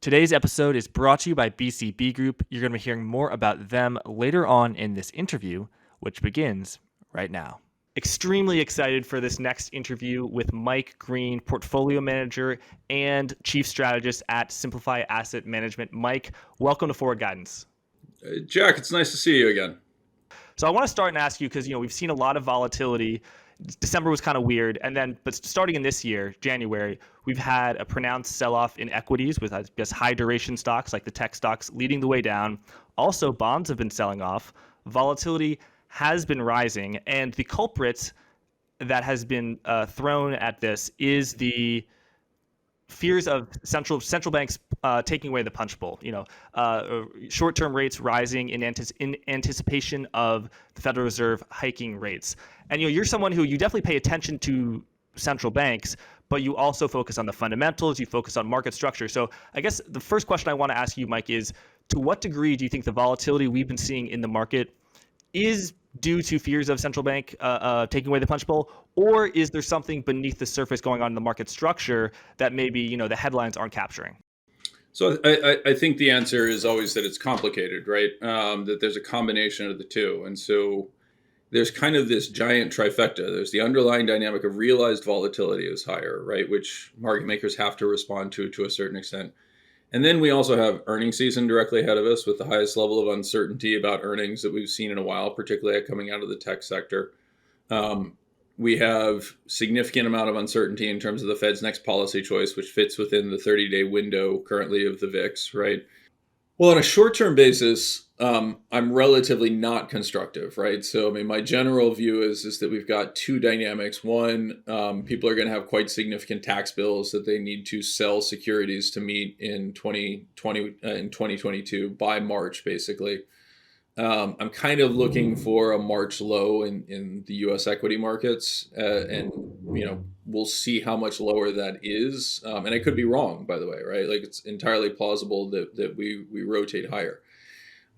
Today's episode is brought to you by BCB Group. You're going to be hearing more about them later on in this interview, which begins right now. Extremely excited for this next interview with Mike Green, portfolio manager and chief strategist at Simplify Asset Management. Mike, welcome to Forward Guidance. Jack, it's nice to see you again. So I want to start and ask you, because we've seen a lot of volatility. December was kind of weird, but starting in this year, January, we've had a pronounced sell-off in equities with, I guess, high duration stocks like the tech stocks leading the way down. Also, bonds have been selling off. Volatility has been rising, and the culprit that has been thrown at this is the fears of central banks taking away the punch bowl. Short-term rates rising in anticipation of the Federal Reserve hiking rates. And you're someone who you definitely pay attention to central banks, but you also focus on the fundamentals. You focus on market structure. So I guess the first question I want to ask you, Mike, is to what degree do you think the volatility we've been seeing in the market is due to fears of central bank taking away the punch bowl, or is there something beneath the surface going on in the market structure that maybe the headlines aren't capturing? So I think the answer is always that it's complicated, right? That there's a combination of the two. And so there's kind of this giant trifecta. There's the underlying dynamic of realized volatility is higher, right? Which market makers have to respond to a certain extent. And then we also have earnings season directly ahead of us with the highest level of uncertainty about earnings that we've seen in a while, particularly coming out of the tech sector. We have significant amount of uncertainty in terms of the Fed's next policy choice, which fits within the 30-day window currently of the VIX, right? Well, on a short-term basis, I'm relatively not constructive, right? So, my general view is that we've got two dynamics. One, people are going to have quite significant tax bills that they need to sell securities to meet in 2022 by March, basically. I'm kind of looking for a March low in the U.S. equity markets, and we'll see how much lower that is. And I could be wrong, by the way, right? Like it's entirely plausible that we rotate higher.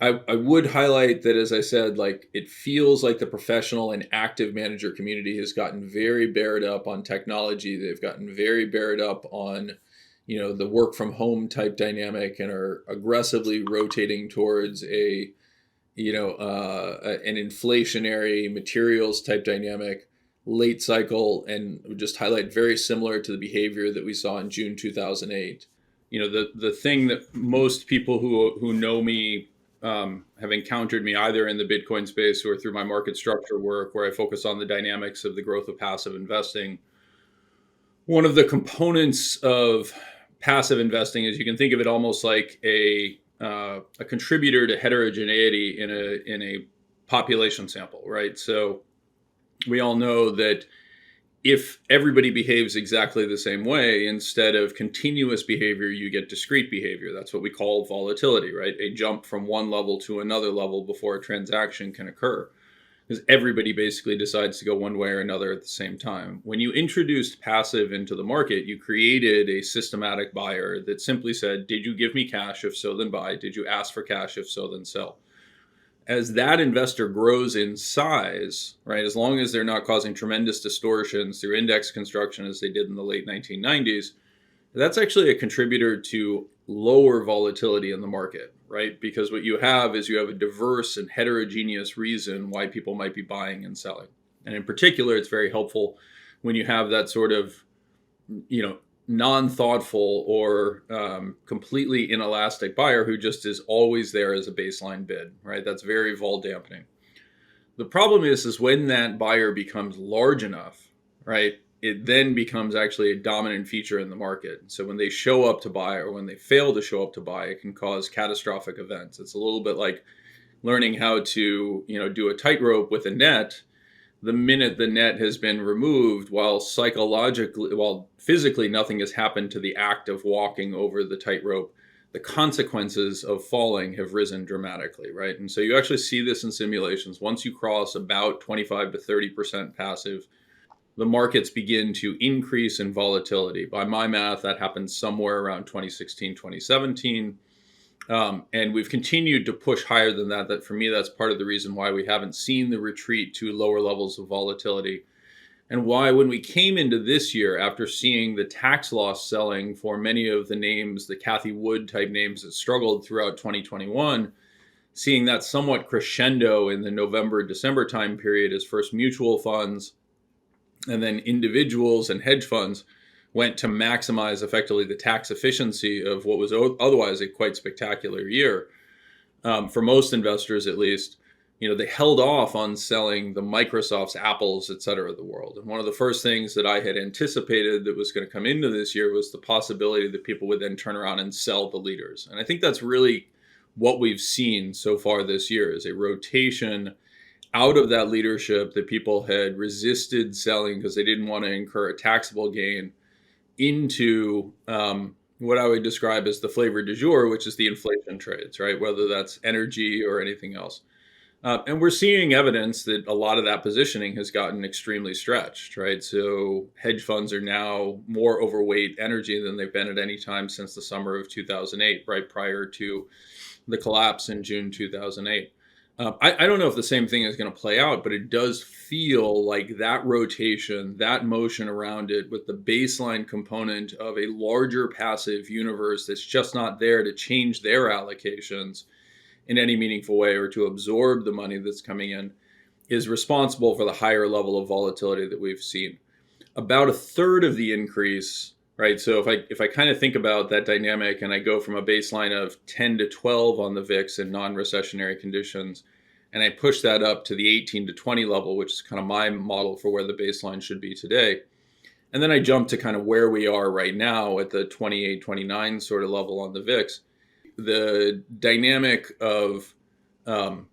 I would highlight that, as I said, like it feels like the professional and active manager community has gotten very bared up on technology. They've gotten very bared up on the work from home type dynamic and are aggressively rotating towards an inflationary materials type dynamic late cycle, and would just highlight very similar to the behavior that we saw in June 2008. The thing that most people who know me have encountered me either in the Bitcoin space or through my market structure work, where I focus on the dynamics of the growth of passive investing. One of the components of passive investing is you can think of it almost like a contributor to heterogeneity in a population sample, right? So we all know that if everybody behaves exactly the same way, instead of continuous behavior, you get discrete behavior. That's what we call volatility, right? A jump from one level to another level before a transaction can occur, because everybody basically decides to go one way or another at the same time. When you introduced passive into the market, you created a systematic buyer that simply said, did you give me cash? If so, then buy. Did you ask for cash? If so, then sell. As that investor grows in size, right, as long as they're not causing tremendous distortions through index construction as they did in the late 1990s, that's actually a contributor to lower volatility in the market, right? Because what you have is you have a diverse and heterogeneous reason why people might be buying and selling. And in particular, it's very helpful when you have that sort of, non-thoughtful or completely inelastic buyer who just is always there as a baseline bid, right? That's very vol dampening. The problem is when that buyer becomes large enough, right, it then becomes actually a dominant feature in the market. So when they show up to buy or when they fail to show up to buy, it can cause catastrophic events. It's a little bit like learning how to, do a tightrope with a net. The minute the net has been removed, while physically nothing has happened to the act of walking over the tightrope, the consequences of falling have risen dramatically, right? And so you actually see this in simulations. Once you cross about 25 to 30% passive, the markets begin to increase in volatility. By my math, that happened somewhere around 2016, 2017. And we've continued to push higher than that. That for me, that's part of the reason why we haven't seen the retreat to lower levels of volatility. and why, when we came into this year, after seeing the tax loss selling for many of the names, the Cathie Wood type names that struggled throughout 2021, seeing that somewhat crescendo in the November, December time period as first mutual funds and then individuals and hedge funds went to maximize effectively the tax efficiency of what was otherwise a quite spectacular year. For most investors, at least, they held off on selling the Microsofts, Apples, et cetera, of the world. And one of the first things that I had anticipated that was going to come into this year was the possibility that people would then turn around and sell the leaders. And I think that's really what we've seen so far this year, is a rotation out of that leadership that people had resisted selling because they didn't want to incur a taxable gain, into what I would describe as the flavor du jour, which is the inflation trades, right? Whether that's energy or anything else. And we're seeing evidence that a lot of that positioning has gotten extremely stretched, right? So hedge funds are now more overweight energy than they've been at any time since the summer of 2008, right prior to the collapse in June 2008. I don't know if the same thing is going to play out, but it does feel like that rotation, that motion around it, with the baseline component of a larger passive universe that's just not there to change their allocations in any meaningful way or to absorb the money that's coming in, is responsible for the higher level of volatility that we've seen. About a third of the increase, right? So if I kind of think about that dynamic and I go from a baseline of 10 to 12 on the VIX in non-recessionary conditions, and I push that up to the 18 to 20 level, which is kind of my model for where the baseline should be today. And then I jump to kind of where we are right now at the 28, 29 sort of level on the VIX. The dynamic of the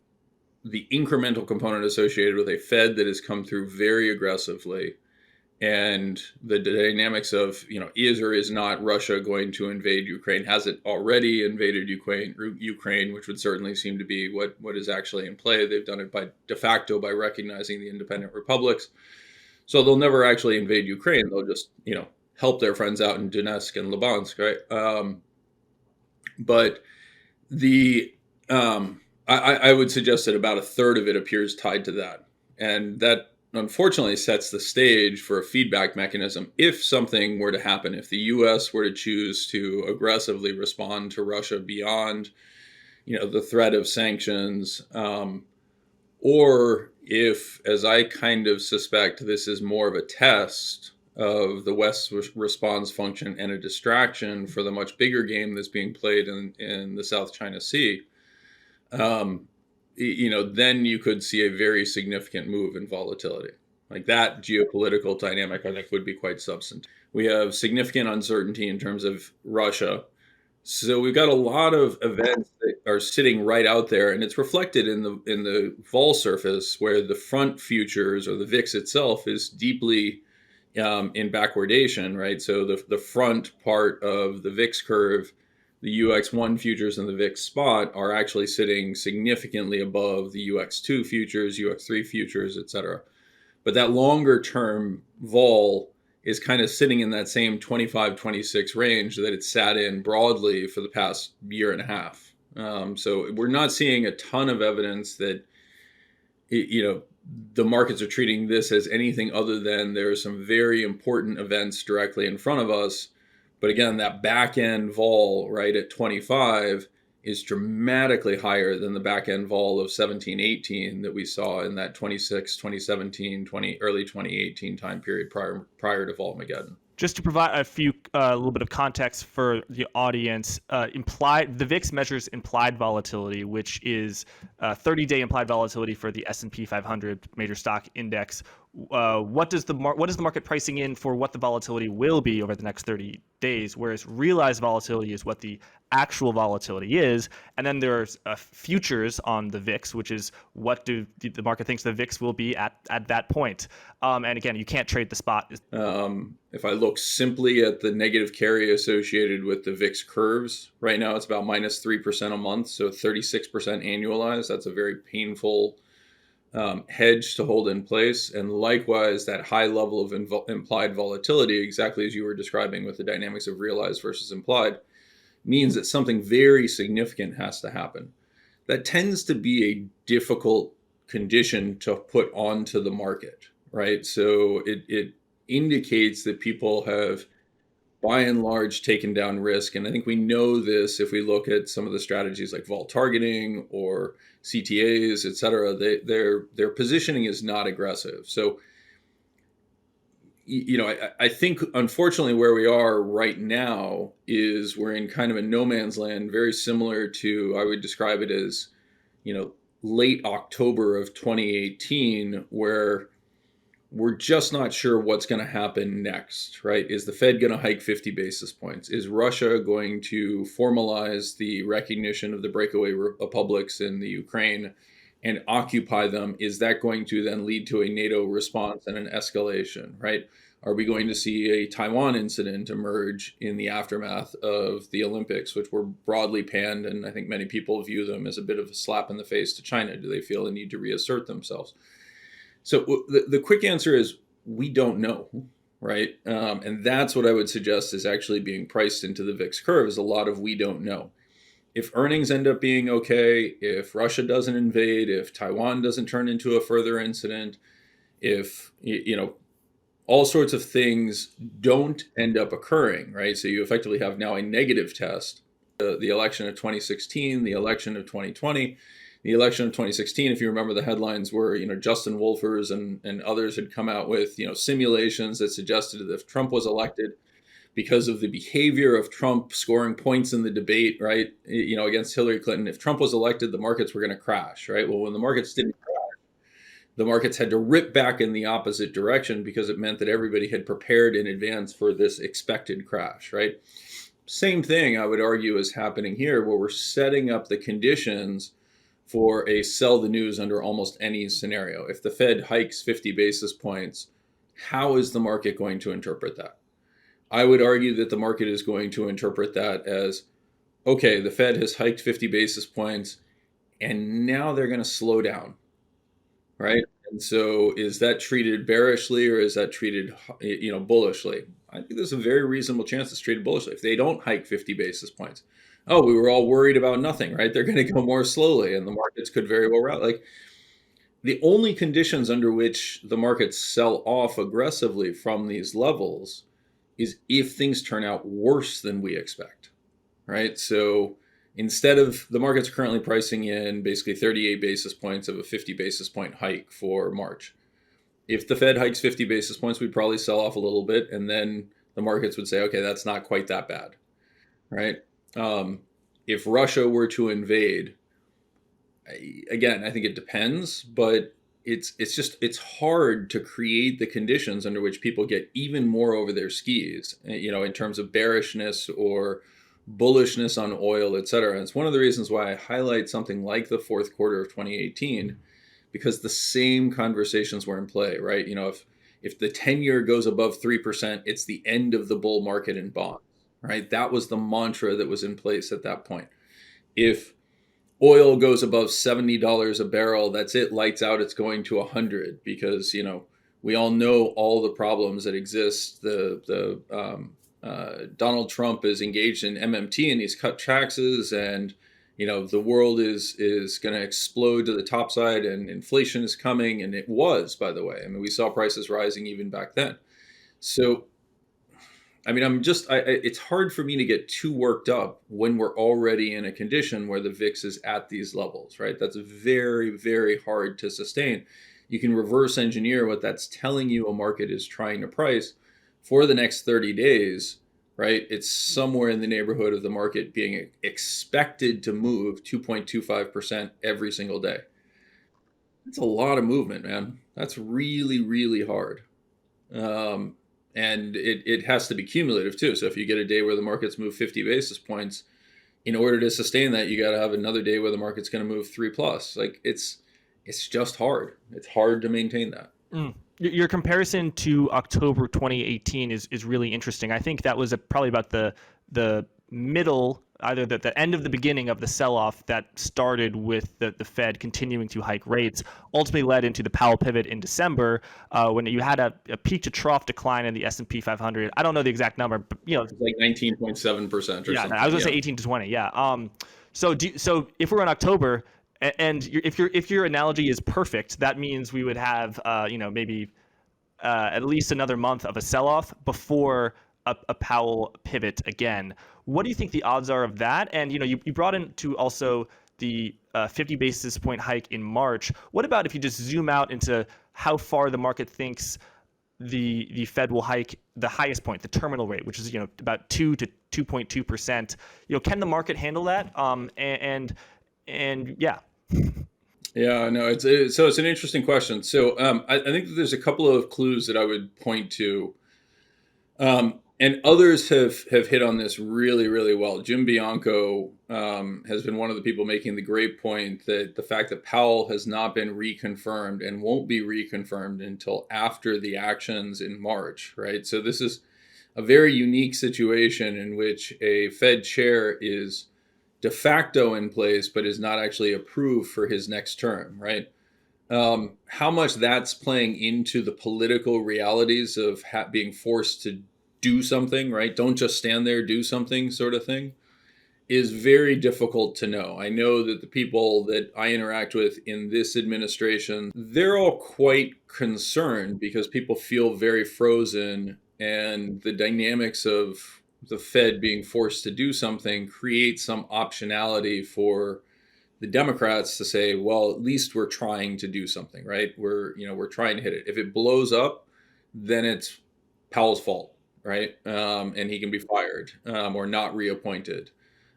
incremental component associated with a Fed that has come through very aggressively, and the dynamics of, is or is not Russia going to invade Ukraine? Has it already invaded Ukraine, which would certainly seem to be what is actually in play. They've done it by de facto by recognizing the independent republics. So they'll never actually invade Ukraine. They'll just, help their friends out in Donetsk and Lubansk, right? But I would suggest that about a third of it appears tied to that. And that unfortunately sets the stage for a feedback mechanism if something were to happen, if the U.S. were to choose to aggressively respond to Russia beyond, the threat of sanctions, or if, as I kind of suspect, this is more of a test of the West's response function and a distraction for the much bigger game that's being played in the South China Sea, then you could see a very significant move in volatility. Like that geopolitical dynamic, I think, would be quite substantive. We have significant uncertainty in terms of Russia. So we've got a lot of events that are sitting right out there, and it's reflected in the vol surface, where the front futures or the VIX itself is deeply in backwardation, right? So the front part of the VIX curve, the UX1 futures and the VIX spot, are actually sitting significantly above the UX2 futures, UX3 futures, et cetera. But that longer term vol is kind of sitting in that same 25, 26 range that it sat in broadly for the past year and a half. So we're not seeing a ton of evidence that, the markets are treating this as anything other than there are some very important events directly in front of us. But again, that back end vol, right, at 25 is dramatically higher than the back end vol of 17, 18 that we saw in that 26, 2017, early 2018 time period prior to Volmageddon. Just to provide a little bit of context for the audience, the VIX measures implied volatility, which is 30-day implied volatility for the S&P 500 major stock index. What is the market pricing in for what the volatility will be over the next 30 days? Whereas realized volatility is what the actual volatility is, and then there's futures on the VIX, which is what the market thinks the VIX will be at that point. And again, you can't trade the spot. If I look simply at the negative carry associated with the VIX curves, right now it's about minus 3% a month, so 36% annualized. That's a very painful hedge to hold in place. And likewise, that high level of implied volatility, exactly as you were describing with the dynamics of realized versus implied, means that something very significant has to happen. That tends to be a difficult condition to put onto the market, right? So it indicates that people have, by and large, taken down risk. And I think we know this if we look at some of the strategies like vol targeting or CTAs, et cetera. Their positioning is not aggressive. So, I think unfortunately where we are right now is we're in kind of a no man's land, very similar to, I would describe it as, late October of 2018, where we're just not sure what's going to happen next, right? Is the Fed going to hike 50 basis points? Is Russia going to formalize the recognition of the breakaway republics in the Ukraine and occupy them? Is that going to then lead to a NATO response and an escalation, right? Are we going to see a Taiwan incident emerge in the aftermath of the Olympics, which were broadly panned, and I think many people view them as a bit of a slap in the face to China? Do they feel the need to reassert themselves? So the quick answer is we don't know, right? And that's what I would suggest is actually being priced into the VIX curve, is a lot of we don't know. If earnings end up being okay, if Russia doesn't invade, if Taiwan doesn't turn into a further incident, if, all sorts of things don't end up occurring, right? So you effectively have now a negative test. The election of 2016, the election of 2020. The election of 2016, if you remember, the headlines were, Justin Wolfers and others had come out with, simulations that suggested that if Trump was elected, because of the behavior of Trump scoring points in the debate, right, against Hillary Clinton, if Trump was elected, the markets were going to crash, right? Well, when the markets didn't crash, the markets had to rip back in the opposite direction because it meant that everybody had prepared in advance for this expected crash, right? Same thing, I would argue, is happening here, where we're setting up the conditions for a sell the news under almost any scenario. If the Fed hikes 50 basis points, how is the market going to interpret that? I would argue that the market is going to interpret that as, okay, the Fed has hiked 50 basis points and now they're going to slow down, right? And so is that treated bearishly or is that treated, bullishly? I think there's a very reasonable chance it's treated bullishly. If they don't hike 50 basis points, oh, we were all worried about nothing, right? They're going to go more slowly and the markets could very well rout. Like, the only conditions under which the markets sell off aggressively from these levels is if things turn out worse than we expect, right? So instead of, the market's currently pricing in basically 38 basis points of a 50 basis point hike for March. If the Fed hikes 50 basis points, we'd probably sell off a little bit, and then the markets would say, okay, that's not quite that bad, right? If Russia were to invade, again, I think it depends, but it's hard to create the conditions under which people get even more over their skis, in terms of bearishness or bullishness on oil, et cetera. And it's one of the reasons why I highlight something like the fourth quarter of 2018, because the same conversations were in play, right? If the 10-year goes above 3%, it's the end of the bull market in bonds, right? That was the mantra that was in place at that point. If oil goes above $70 a barrel, that's it, lights out, it's going to 100, because, we all know all the problems that exist. Donald Trump is engaged in MMT and he's cut taxes, and, the world is going to explode to the top side, and inflation is coming. And it was, by the way, I mean, we saw prices rising even back then. So, I mean, it's hard for me to get too worked up when we're already in a condition where the VIX is at these levels, right? That's very, very hard to sustain. You can reverse engineer what that's telling you a market is trying to price for the next 30 days, right? It's somewhere in the neighborhood of the market being expected to move 2.25% every single day. That's a lot of movement, man. That's really, really hard. And it has to be cumulative too. So if you get a day where the markets move 50 basis points, in order to sustain that, you got to have another day where the market's going to move 3+. Like, it's just hard. It's hard to maintain that. Your comparison to October 2018 is really interesting. I think that was probably about the middle, either the end of the beginning of the sell-off that started with the Fed continuing to hike rates, ultimately led into the Powell pivot in December, when you had a peak to trough decline in the S&P 500. I don't know the exact number, but it's like 19.7% or something. Yeah, I was gonna say 18 to 20. Yeah. So if we're in October, and if your analogy is perfect, that means we would have maybe at least another month of a sell-off before a Powell pivot again. What do you think the odds are of that? And you brought into also the 50 basis point hike in March. What about if you just zoom out into how far the market thinks the Fed will hike the highest point, the terminal rate, which is about 2 to 2.2%. Can the market handle that? And yeah. Yeah, no, it's an interesting question. So I think that there's a couple of clues that I would point to, and others have hit on this really, really well. Jim Bianco has been one of the people making the great point that the fact that Powell has not been reconfirmed and won't be reconfirmed until after the actions in March, right? So this is a very unique situation in which a Fed chair is de facto in place, but is not actually approved for his next term, right? How much that's playing into the political realities of being forced to do something, right? Don't just stand there, do something sort of thing, is very difficult to know. I know that the people that I interact with in this administration, they're all quite concerned because people feel very frozen, and the dynamics of the Fed being forced to do something creates some optionality for the Democrats to say, well, at least we're trying to do something, right? We're trying to hit it. If it blows up, then it's Powell's fault, right? And he can be fired or not reappointed.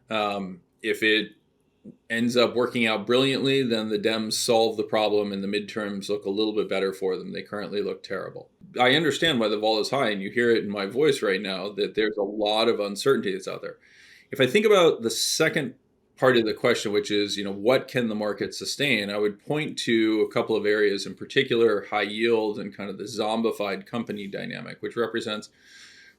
If it ends up working out brilliantly, then the Dems solve the problem and the midterms look a little bit better for them. They currently look terrible. I understand why the vol is high, and you hear it in my voice right now that there's a lot of uncertainty that's out there. If I think about the second part of the question, which is, what can the market sustain? I would point to a couple of areas in particular, high yield and kind of the zombified company dynamic, which represents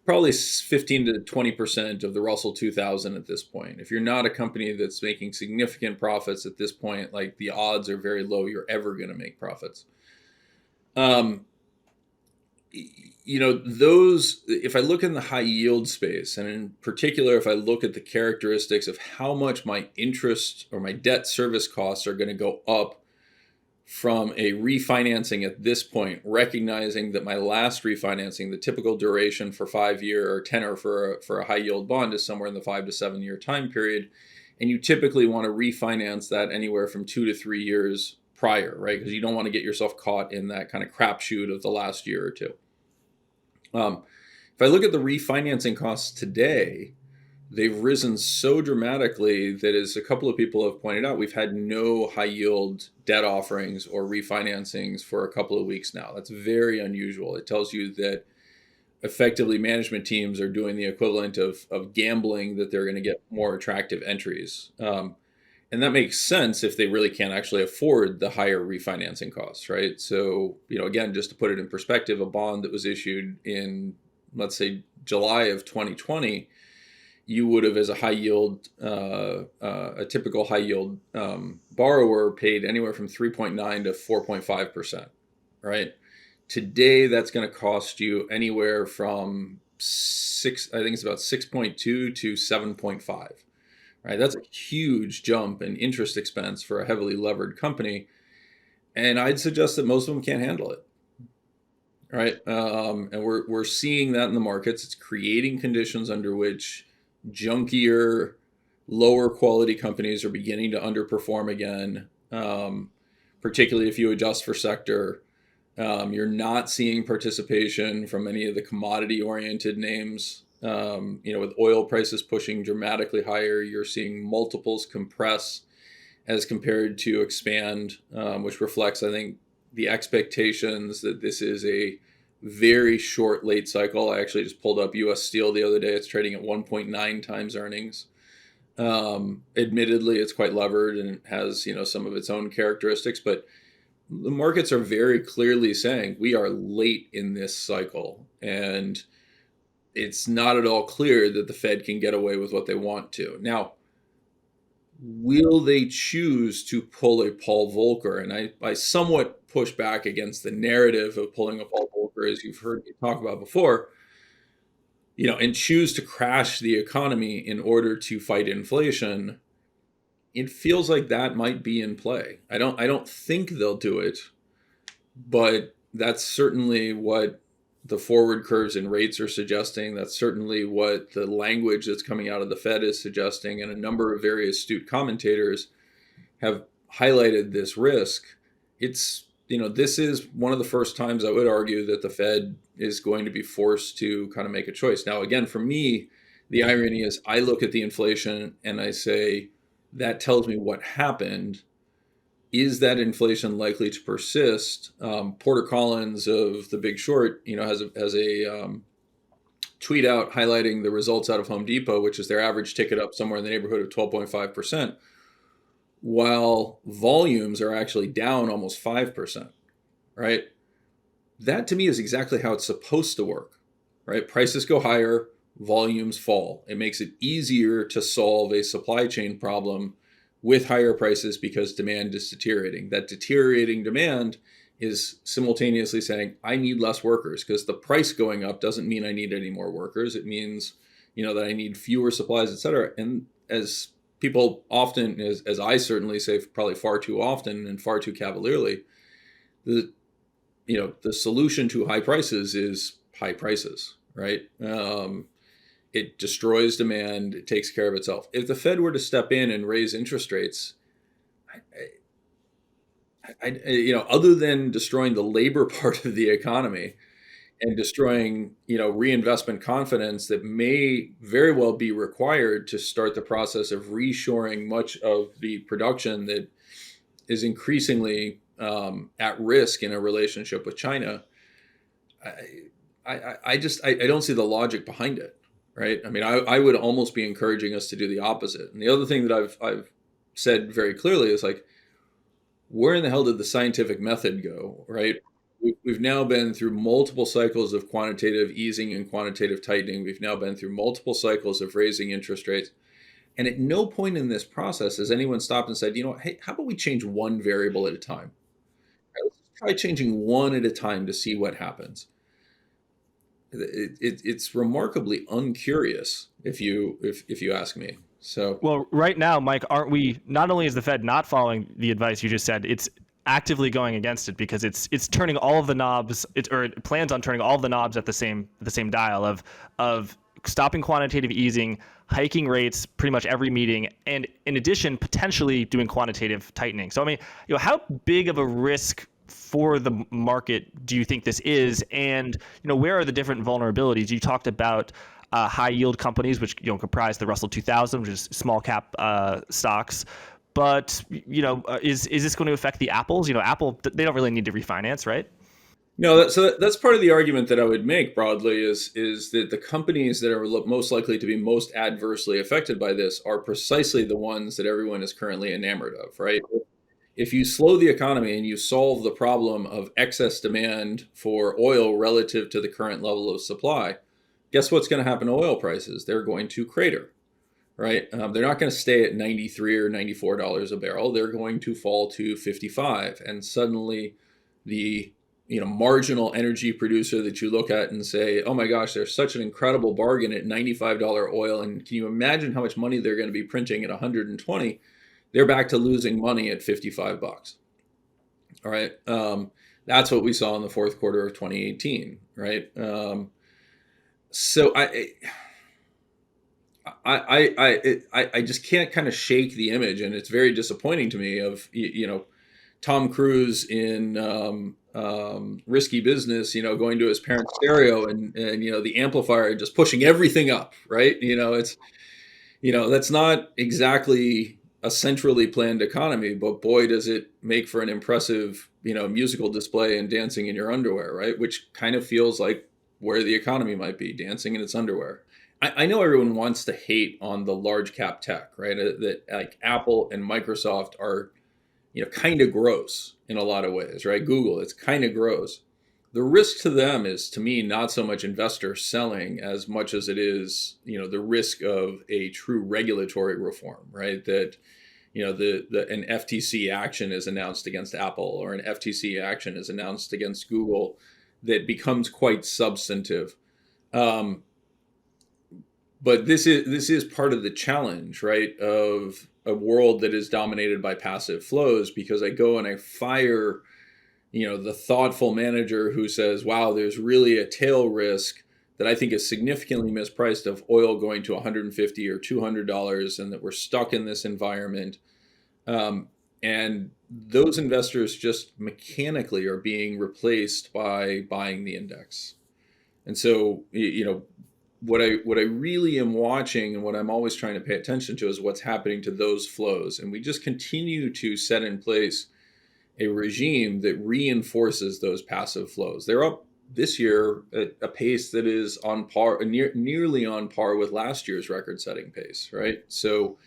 probably 15 to 20% of the Russell 2000 at this point. If you're not a company that's making significant profits at this point, like the odds are very low you're ever going to make profits. Those, if I look in the high yield space, and in particular, if I look at the characteristics of how much my interest or my debt service costs are going to go up from a refinancing at this point, recognizing that my last refinancing, the typical duration for 5-year or tenor for a high yield bond is somewhere in the 5 to 7 year time period. And you typically want to refinance that anywhere from 2 to 3 years prior, right? Because you don't want to get yourself caught in that kind of crapshoot of the last year or two. If I look at the refinancing costs today, they've risen so dramatically that, as a couple of people have pointed out, we've had no high yield debt offerings or refinancings for a couple of weeks now. That's very unusual. It tells you that effectively management teams are doing the equivalent of gambling that they're going to get more attractive entries. And that makes sense if they really can't actually afford the higher refinancing costs, right? So, again, just to put it in perspective, a bond that was issued in, let's say, July of 2020, you would have, as a high yield, a typical high yield borrower, paid anywhere from 3.9 to 4.5%, right? Today, that's going to cost you anywhere from I think it's about 6.2 to 7.5, right? That's a huge jump in interest expense for a heavily levered company. And I'd suggest that most of them can't handle it, right? And we're seeing that in the markets. It's creating conditions under which junkier, lower quality companies are beginning to underperform again, particularly if you adjust for sector. You're not seeing participation from any of the commodity-oriented names. With oil prices pushing dramatically higher, you're seeing multiples compress as compared to expand, which reflects, I think, the expectations that this is a very short late cycle. I actually just pulled up U.S. Steel the other day. It's trading at 1.9 times earnings. Admittedly, it's quite levered and has, some of its own characteristics, but the markets are very clearly saying we are late in this cycle, and it's not at all clear that the Fed can get away with what they want to. Now, will they choose to pull a Paul Volcker? And I somewhat push back against the narrative of pulling a Paul Volcker, as you've heard me talk about before, and choose to crash the economy in order to fight inflation. It feels like that might be in play. I don't think they'll do it, but that's certainly what the forward curves and rates are suggesting. That's certainly what the language that's coming out of the Fed is suggesting. And a number of very astute commentators have highlighted this risk. It's, this is one of the first times I would argue that the Fed is going to be forced to kind of make a choice. Now, again, for me, the irony is I look at the inflation and I say, that tells me what happened. Is that inflation likely to persist? Porter Collins of The Big Short, has a tweet out highlighting the results out of Home Depot, which is their average ticket up somewhere in the neighborhood of 12.5%, while volumes are actually down almost 5%, right? That to me is exactly how it's supposed to work, right? Prices go higher, volumes fall. It makes it easier to solve a supply chain problem with higher prices because demand is deteriorating. That deteriorating demand is simultaneously saying, I need less workers, because the price going up doesn't mean I need any more workers. It means, that I need fewer supplies, et cetera. And as people often, as I certainly say, probably far too often and far too cavalierly, the solution to high prices is high prices, right? It destroys demand. It takes care of itself. If the Fed were to step in and raise interest rates, other than destroying the labor part of the economy and destroying, reinvestment confidence that may very well be required to start the process of reshoring much of the production that is increasingly at risk in a relationship with China, I don't see the logic behind it. Right. I mean, I would almost be encouraging us to do the opposite. And the other thing that I've said very clearly is like, where in the hell did the scientific method go? Right. We've now been through multiple cycles of quantitative easing and quantitative tightening. We've now been through multiple cycles of raising interest rates. And at no point in this process has anyone stopped and said, hey, how about we change one variable at a time? Right, let's try changing one at a time to see what happens. It's remarkably uncurious if you ask me. So, well, right now, Mike, aren't we? Not only is the Fed not following the advice you just said, it's actively going against it because it's turning all of the knobs. It plans on turning all of the knobs at the same dial of stopping quantitative easing, hiking rates pretty much every meeting, and in addition, potentially doing quantitative tightening. So, I mean, how big of a risk for the market do you think this is, and where are the different vulnerabilities? You talked about high yield companies, which comprise the Russell 2000, which is small cap stocks. But is this going to affect the Apples? Apple, they don't really need to refinance, right? No, that's part of the argument that I would make broadly is that the companies that are most likely to be most adversely affected by this are precisely the ones that everyone is currently enamored of, right? If you slow the economy and you solve the problem of excess demand for oil relative to the current level of supply, guess what's going to happen to oil prices? They're going to crater, right? They're not going to stay at $93 or $94 a barrel. They're going to fall to 55, and suddenly the marginal energy producer that you look at and say, oh my gosh, there's such an incredible bargain at $95 oil, and can you imagine how much money they're going to be printing at 120? They're back to losing money at $55. All right. That's what we saw in the fourth quarter of 2018. Right. So I just can't kind of shake the image, and it's very disappointing to me of, Tom Cruise in Risky Business, going to his parents' stereo and the amplifier and just pushing everything up. Right. It's, that's not exactly a centrally planned economy, but boy, does it make for an impressive, musical display and dancing in your underwear, right? Which kind of feels like where the economy might be, dancing in its underwear. I know everyone wants to hate on the large cap tech, right? That like Apple and Microsoft are, kind of gross in a lot of ways, right? Google, it's kind of gross. The risk to them is, to me, not so much investor selling as much as it is, the risk of a true regulatory reform, right? That, an FTC action is announced against Apple, or an FTC action is announced against Google that becomes quite substantive. But this is part of the challenge, right, of a world that is dominated by passive flows, because I go and I fire the thoughtful manager who says, wow, there's really a tail risk that I think is significantly mispriced of oil going to $150 or $200, and that we're stuck in this environment. And those investors just mechanically are being replaced by buying the index. And so, what I really am watching and what I'm always trying to pay attention to is what's happening to those flows. And we just continue to set in place a regime that reinforces those passive flows. They're up this year at a pace that is on par, nearly on par with last year's record-setting pace, right? So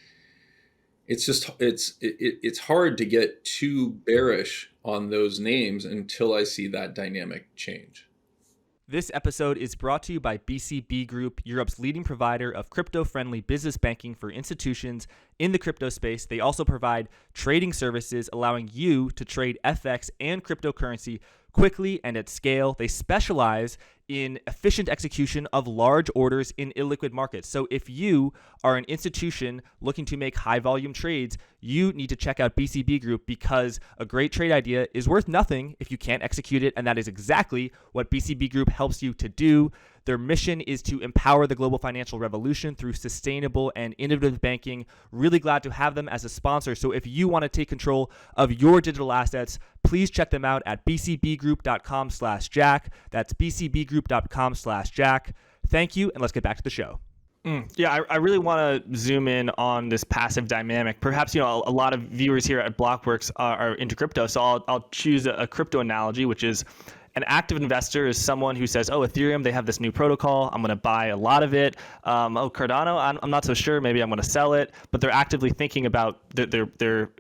it's hard to get too bearish on those names until I see that dynamic change. This episode is brought to you by BCB Group, Europe's leading provider of crypto-friendly business banking for institutions in the crypto space. They also provide trading services allowing you to trade FX and cryptocurrency quickly and at scale. They specialize in efficient execution of large orders in illiquid markets. So if you are an institution looking to make high volume trades, you need to check out BCB Group, because a great trade idea is worth nothing if you can't execute it. And that is exactly what BCB Group helps you to do. Their mission is to empower the global financial revolution through sustainable and innovative banking. Really glad to have them as a sponsor. So if you want to take control of your digital assets, please check them out at bcbgroup.com/Jack. That's bcbgroup.com/Jack. Thank you, and let's get back to the show. Yeah, I really want to zoom in on this passive dynamic. Perhaps, a lot of viewers here at Blockworks are into crypto, so I'll choose a crypto analogy, which is an active investor is someone who says, oh, Ethereum, they have this new protocol. I'm going to buy a lot of it. Cardano, I'm not so sure. Maybe I'm going to sell it. But they're actively thinking about their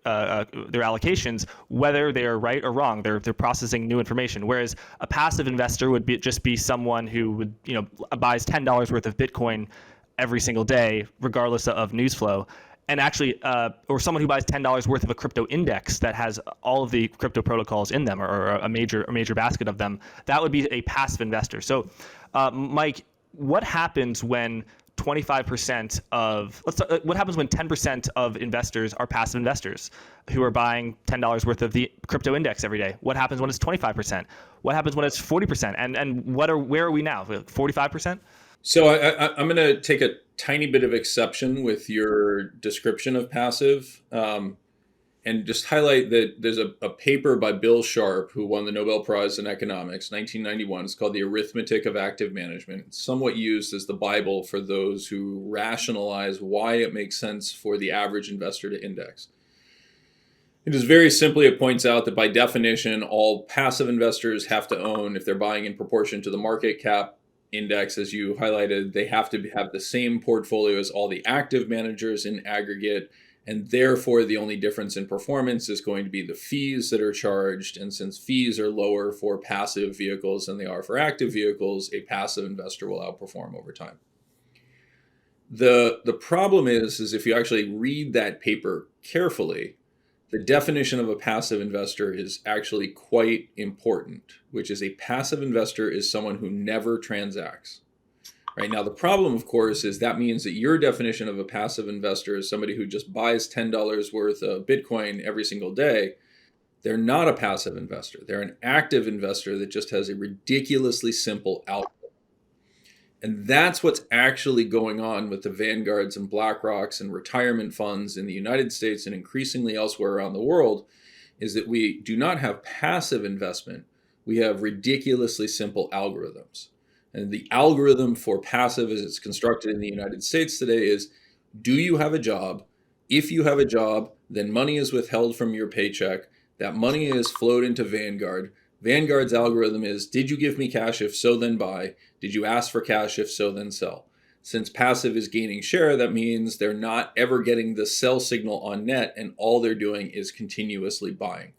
allocations, whether they are right or wrong. They're processing new information. Whereas a passive investor would just be someone who would, buys $10 worth of Bitcoin every single day, regardless of news flow. And actually, or someone who buys $10 worth of a crypto index that has all of the crypto protocols in them, or a major basket of them, that would be a passive investor. So, Mike, what happens when 25% of what happens when 10% of investors are passive investors who are buying $10 worth of the crypto index every day? What happens when it's 25%? What happens when it's 40%? And where are we now? 45%? So I'm going to take a tiny bit of exception with your description of passive, and just highlight that there's a paper by Bill Sharp, who won the Nobel Prize in Economics, 1991. It's called The Arithmetic of Active Management. It's somewhat used as the Bible for those who rationalize why it makes sense for the average investor to index. It is very simply, it points out that by definition, all passive investors have to own, if they're buying in proportion to the market cap index, as you highlighted, they have to have the same portfolio as all the active managers in aggregate, and therefore the only difference in performance is going to be the fees that are charged. And since fees are lower for passive vehicles than they are for active vehicles, a passive investor will outperform over time. The problem is if you actually read that paper carefully, the definition of a passive investor is actually quite important, which is a passive investor is someone who never transacts. Right now, the problem, of course, is that means that your definition of a passive investor is somebody who just buys $10 worth of Bitcoin every single day. They're not a passive investor. They're an active investor that just has a ridiculously simple algorithm. And that's what's actually going on with the Vanguards and BlackRocks and retirement funds in the United States and increasingly elsewhere around the world, is that we do not have passive investment. We have ridiculously simple algorithms. And the algorithm for passive as it's constructed in the United States today is, do you have a job? If you have a job, then money is withheld from your paycheck. That money is flowed into Vanguard. Vanguard's algorithm is, did you give me cash? If so, then buy. Did you ask for cash? If so, then sell. Since passive is gaining share, that means they're not ever getting the sell signal on net, and all they're doing is continuously buying.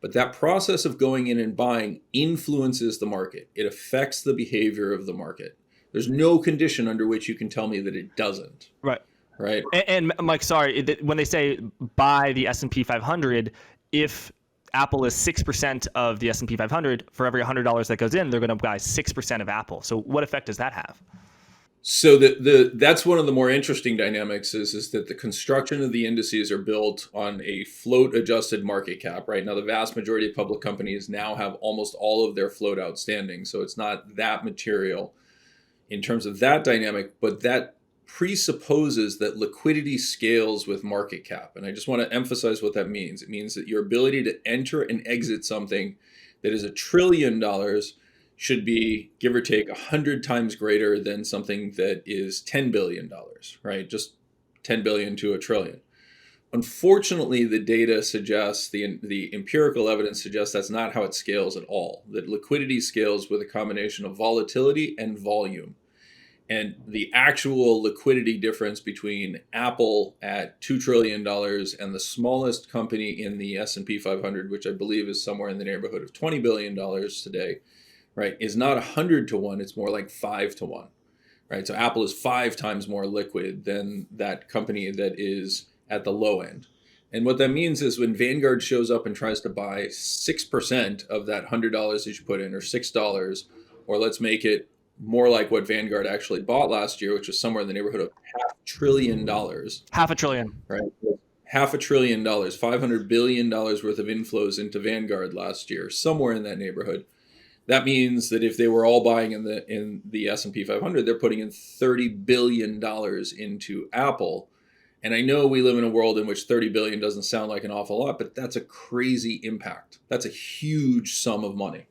But that process of going in and buying influences the market. It affects the behavior of the market. There's no condition under which you can tell me that it doesn't. Right. Right. And Mike, sorry, when they say buy the S&P 500, if Apple is 6% of the S&P 500, for every $100 that goes in, they're going to buy 6% of Apple. So what effect does that have? So that's one of the more interesting dynamics is that the construction of the indices are built on a float adjusted market cap. Right now, the vast majority of public companies now have almost all of their float outstanding, so it's not that material in terms of that dynamic, but that presupposes that liquidity scales with market cap. And I just want to emphasize what that means. It means that your ability to enter and exit something that is $1 trillion should be, give or take, 100 times greater than something that is $10 billion, right? Just 10 billion to a trillion. Unfortunately, the data suggests, the empirical evidence suggests that's not how it scales at all. That liquidity scales with a combination of volatility and volume. And the actual liquidity difference between Apple at $2 trillion and the smallest company in the S&P 500, which I believe is somewhere in the neighborhood of $20 billion today, right, is not 100 to 1, it's more like 5 to 1, right? So Apple is 5 times more liquid than that company that is at the low end. And what that means is when Vanguard shows up and tries to buy 6% of that $100 that you put in, or $6, or let's make it more like what Vanguard actually bought last year, which was somewhere in the neighborhood of $500 billion. Half a trillion. Right. $500 billion, $500 billion worth of inflows into Vanguard last year, somewhere in that neighborhood. That means that if they were all buying in the S&P 500, they're putting in $30 billion into Apple. And I know we live in a world in which 30 billion doesn't sound like an awful lot, but that's a crazy impact. That's a huge sum of money.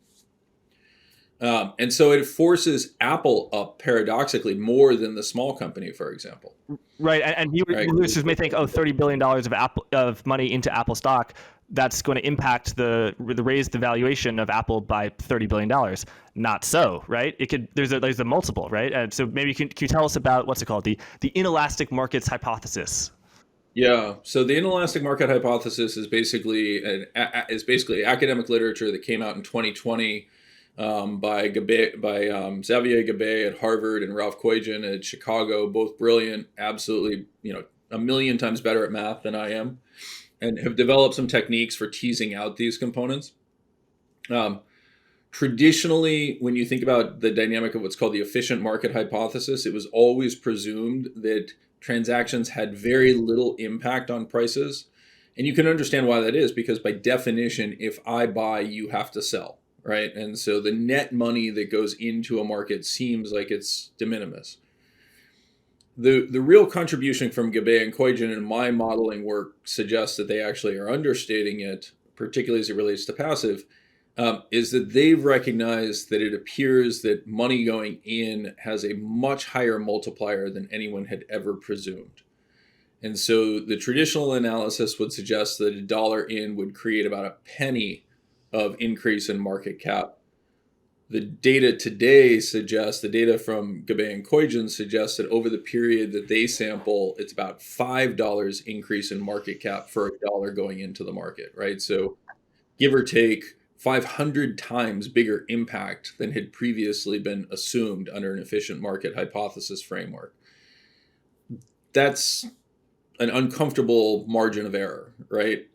And so it forces Apple up paradoxically more than the small company, for example. Right, and listeners may think, $30 billion of money into Apple stock, that's going to impact raise the valuation of Apple by $30 billion. Not so, right? It could there's a multiple, right? And so maybe can you tell us about what's it called, the inelastic markets hypothesis? Yeah. So the inelastic market hypothesis is basically academic literature that came out in 2020. By Xavier Gabay at Harvard and Ralph Koijin at Chicago, both brilliant, absolutely, a million times better at math than I am, and have developed some techniques for teasing out these components. Traditionally, when you think about the dynamic of what's called the efficient market hypothesis, it was always presumed that transactions had very little impact on prices. And you can understand why that is, because by definition, if I buy, you have to sell. Right. And so the net money that goes into a market seems like it's de minimis. The real contribution from Gabay and Koijin in my modeling work suggests that they actually are understating it, particularly as it relates to passive, is that they've recognized that it appears that money going in has a much higher multiplier than anyone had ever presumed. And so the traditional analysis would suggest that $1 in would create about a penny of increase in market cap. The data today suggests, the data from Gabay and Koijin suggests that over the period that they sample, it's about $5 increase in market cap for $1 going into the market, right? So give or take 500 times bigger impact than had previously been assumed under an efficient market hypothesis framework. That's an uncomfortable margin of error, right?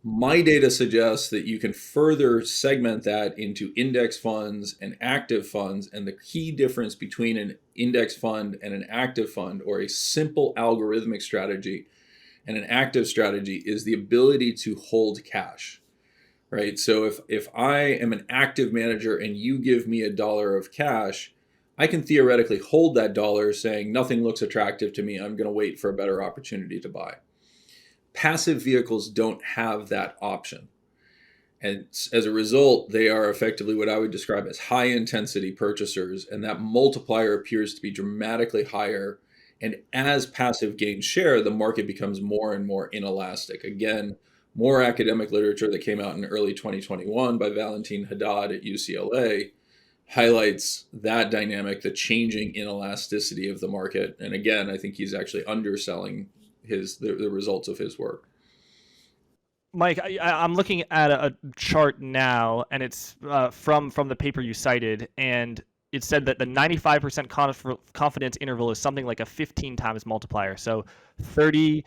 My data suggests that you can further segment that into index funds and active funds. And the key difference between an index fund and an active fund, or a simple algorithmic strategy and an active strategy, is the ability to hold cash, right? So if I am an active manager and you give me $1 of cash, I can theoretically hold that dollar saying nothing looks attractive to me. I'm going to wait for a better opportunity to buy. Passive vehicles don't have that option. And as a result, they are effectively what I would describe as high intensity purchasers. And that multiplier appears to be dramatically higher. And as passive gains share, the market becomes more and more inelastic. Again, more academic literature that came out in early 2021 by Valentin Haddad at UCLA highlights that dynamic, the changing inelasticity of the market. And again, I think he's actually underselling the results of his work. Mike, I'm looking at a chart now, and it's from the paper you cited, and it said that the 95% confidence interval is something like a 15 times multiplier. So $30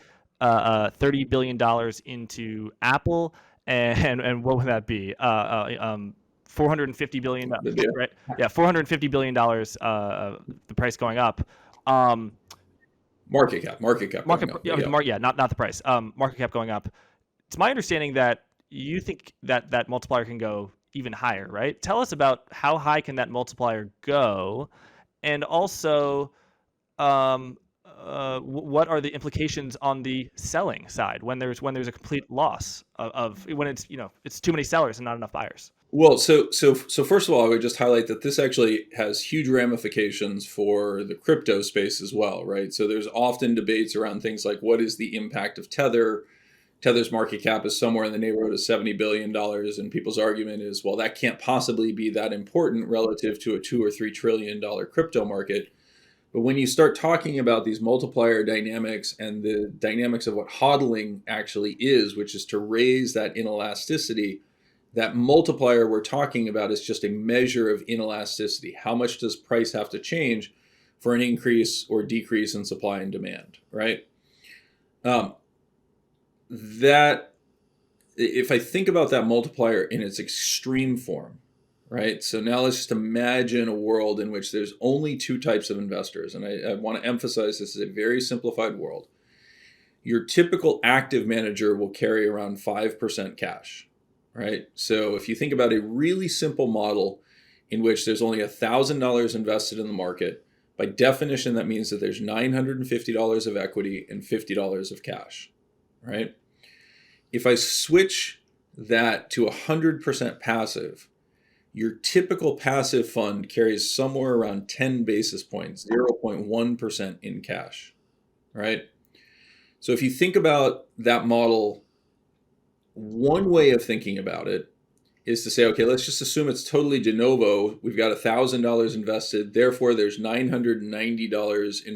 billion into Apple, and what would that be? $450 billion, Yeah. right? Yeah, $450 billion, the price going up. Market cap going up. Yeah, not the price. Market cap going up. It's my understanding that you think that multiplier can go even higher, right? Tell us about how high can that multiplier go, and also what are the implications on the selling side when there's a complete loss of when it's it's too many sellers and not enough buyers. Well, so first of all, I would just highlight that this actually has huge ramifications for the crypto space as well, right? So there's often debates around things like what is the impact of Tether. Tether's market cap is somewhere in the neighborhood of $70 billion. And people's argument is, well, that can't possibly be that important relative to a $2 or $3 trillion crypto market. But when you start talking about these multiplier dynamics and the dynamics of what HODL-ing actually is, which is to raise that inelasticity, that multiplier we're talking about is just a measure of inelasticity. How much does price have to change for an increase or decrease in supply and demand, right? That if I think about that multiplier in its extreme form, right? So now let's just imagine a world in which there's only two types of investors. And I want to emphasize this is a very simplified world. Your typical active manager will carry around 5% cash, right? So if you think about a really simple model in which there's only $1,000 invested in the market, by definition, that means that there's $950 of equity and $50 of cash, right? If I switch that to 100% passive, your typical passive fund carries somewhere around 10 basis points, 0.1% in cash, right? So if you think about that model, one way of thinking about it is to say, okay, let's just assume it's totally de novo. We've got $1,000 invested. Therefore, there's $999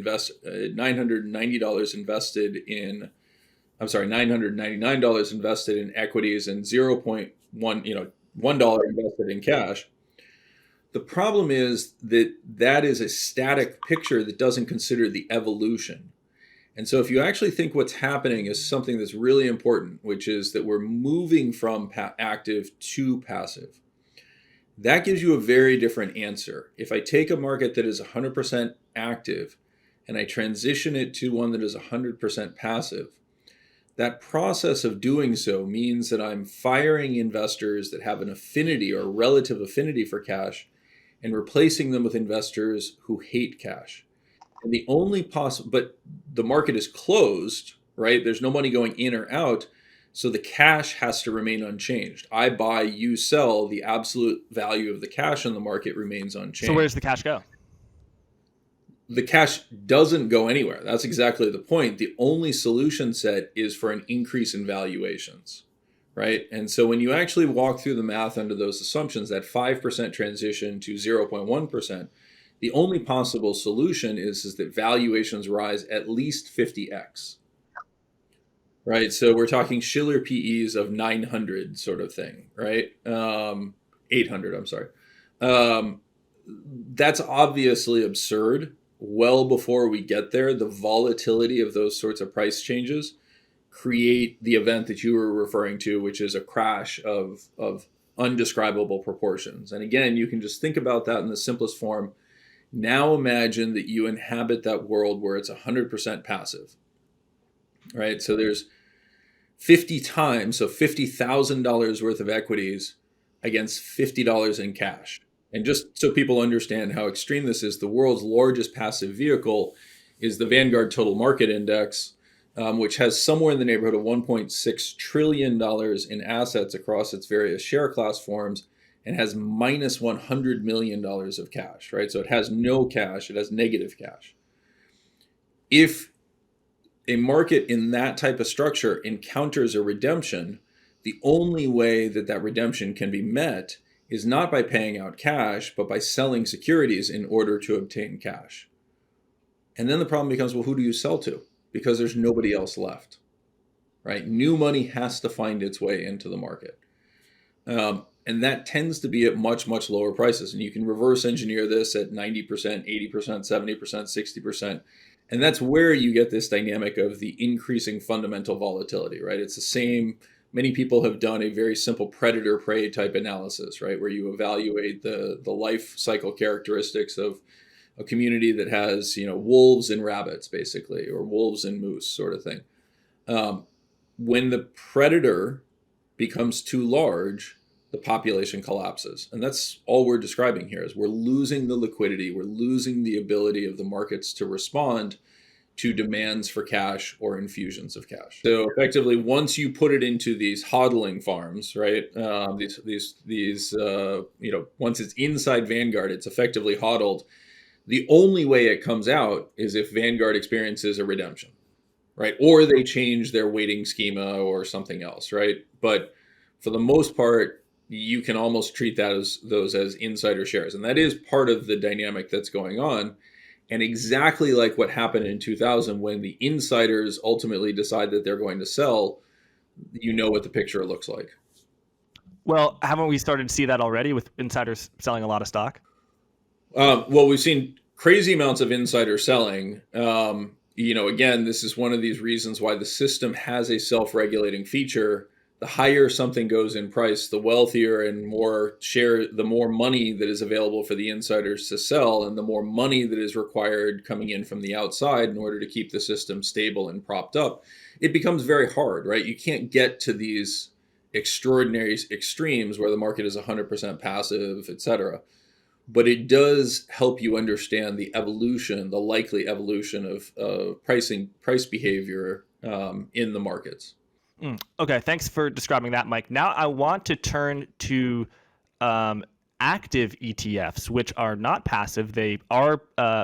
invested in equities and 0.1, $1 invested in cash. The problem is that is a static picture that doesn't consider the evolution. And so if you actually think what's happening is something that's really important, which is that we're moving from active to passive, that gives you a very different answer. If I take a market that is 100% active and I transition it to one that is 100% passive, that process of doing so means that I'm firing investors that have an affinity or relative affinity for cash and replacing them with investors who hate cash. And the only but the market is closed, right? There's no money going in or out. So the cash has to remain unchanged. I buy, you sell, the absolute value of the cash in the market remains unchanged. So where's the cash go? The cash doesn't go anywhere. That's exactly the point. The only solution set is for an increase in valuations, right? And so when you actually walk through the math under those assumptions, that 5% transition to 0.1%, the only possible solution is that valuations rise at least 50x, right? So we're talking Shiller PEs of 900 sort of thing, right? 800, I'm sorry. That's obviously absurd. Well before we get there, the volatility of those sorts of price changes create the event that you were referring to, which is a crash of undescribable proportions. And again, you can just think about that in the simplest form. Now imagine that you inhabit that world where it's 100% passive, right? So there's 50 times, so $50,000 worth of equities against $50 in cash. And just so people understand how extreme this is, the world's largest passive vehicle is the Vanguard Total Market Index, which has somewhere in the neighborhood of $1.6 trillion in assets across its various share class forms, and has minus $100 million of cash, right? So it has no cash, it has negative cash. If a market in that type of structure encounters a redemption, the only way that that redemption can be met is not by paying out cash, but by selling securities in order to obtain cash. And then the problem becomes, well, who do you sell to? Because there's nobody else left, right? New money has to find its way into the market. And that tends to be at much, much lower prices. And you can reverse engineer this at 90%, 80%, 70%, 60%. And that's where you get this dynamic of the increasing fundamental volatility, right? It's the same many people have done a very simple predator prey type analysis, right, where you evaluate the life cycle characteristics of a community that has, wolves and rabbits, basically, or wolves and moose sort of thing. When the predator becomes too large, the population collapses. And that's all we're describing here is we're losing the liquidity, we're losing the ability of the markets to respond to demands for cash or infusions of cash. So effectively, once you put it into these HODL-ing farms, right? Once it's inside Vanguard, it's effectively HODLed. The only way it comes out is if Vanguard experiences a redemption, right? Or they change their weighting schema or something else, right? But for the most part, you can almost treat those as insider shares. And that is part of the dynamic that's going on. And exactly like what happened in 2000, when the insiders ultimately decide that they're going to sell, what the picture looks like. Well, haven't we started to see that already with insiders selling a lot of stock? Well, we've seen crazy amounts of insider selling. Again, this is one of these reasons why the system has a self-regulating feature. The higher something goes in price, the wealthier and the more money that is available for the insiders to sell, and the more money that is required coming in from the outside in order to keep the system stable and propped up. It becomes very hard, right? You can't get to these extraordinary extremes where the market is 100% passive, et cetera. But it does help you understand the likely evolution of price behavior in the markets. Okay, thanks for describing that, Mike. Now I want to turn to active ETFs, which are not passive. They are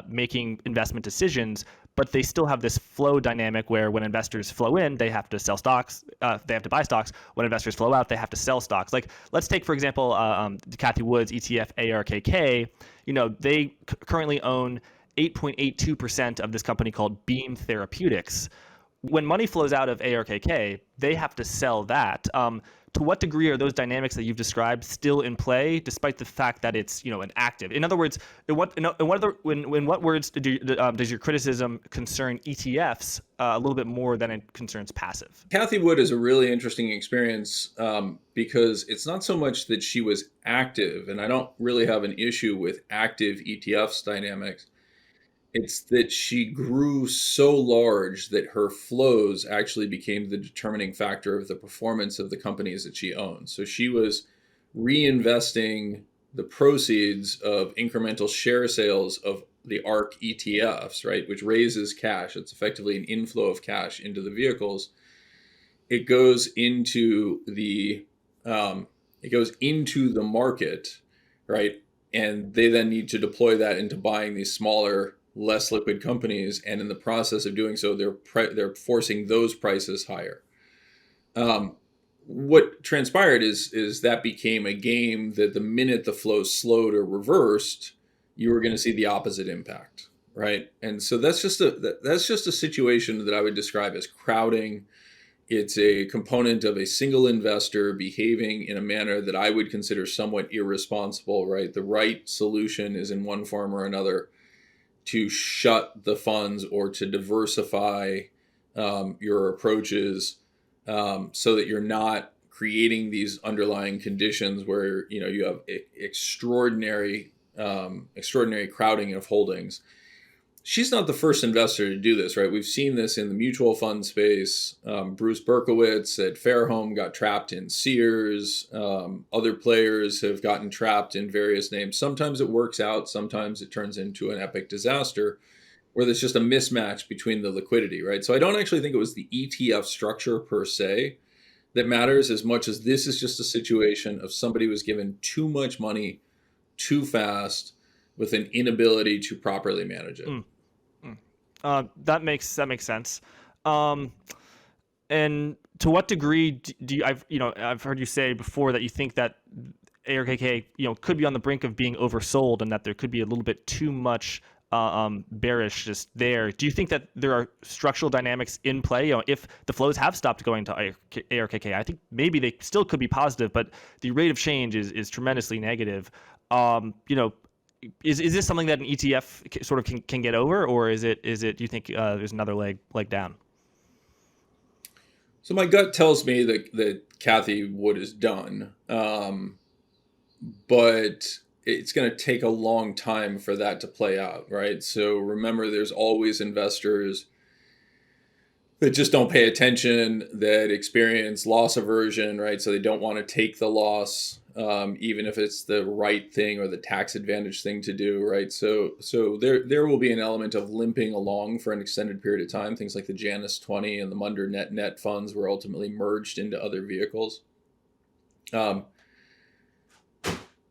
making investment decisions, but they still have this flow dynamic where when investors flow in, they have to sell stocks. They have to buy stocks. When investors flow out, they have to sell stocks. Like, let's take, for example, Cathie Wood's ETF ARKK. They currently own 8.82% of this company called Beam Therapeutics. When money flows out of ARKK, they have to sell that. To what degree are those dynamics that you've described still in play, despite the fact that it's an active? In other words, in what words does your criticism concern ETFs a little bit more than it concerns passive? Cathie Wood is a really interesting experience because it's not so much that she was active, and I don't really have an issue with active ETFs dynamics. It's that she grew so large that her flows actually became the determining factor of the performance of the companies that she owns. So she was reinvesting the proceeds of incremental share sales of the ARK ETFs, right, which raises cash. It's effectively an inflow of cash into the vehicles. It goes into the market, right, and they then need to deploy that into buying these smaller, less liquid companies, and in the process of doing so, they're forcing those prices higher. What transpired is that became a game that the minute the flow slowed or reversed, you were going to see the opposite impact, right? And so that's just a situation that I would describe as crowding. It's a component of a single investor behaving in a manner that I would consider somewhat irresponsible, right? The right solution is in one form or another to shut the funds or to diversify your approaches so that you're not creating these underlying conditions where you have extraordinary crowding of holdings. She's not the first investor to do this, right? We've seen this in the mutual fund space. Bruce Berkowitz at Fairhome got trapped in Sears. Other players have gotten trapped in various names. Sometimes it works out. Sometimes it turns into an epic disaster where there's just a mismatch between the liquidity, right? So I don't actually think it was the ETF structure per se that matters as much as this is just a situation of somebody was given too much money too fast with an inability to properly manage it. That makes sense. And to what degree do you? I've heard you say before that you think that ARKK could be on the brink of being oversold, and that there could be a little bit too much bearish just there. Do you think that there are structural dynamics in play? If the flows have stopped going to ARKK, I think maybe they still could be positive, but the rate of change is tremendously negative. Is this something that an ETF sort of can get over, or is it? Do you think there's another leg down? So my gut tells me that Cathie Wood is done, but it's going to take a long time for that to play out, right? So remember, there's always investors that just don't pay attention, that experience loss aversion, right? So they don't want to take the loss, even if it's the right thing or the tax advantage thing to do, right? So there will be an element of limping along for an extended period of time. Things like the Janus 20 and the Munder net funds were ultimately merged into other vehicles.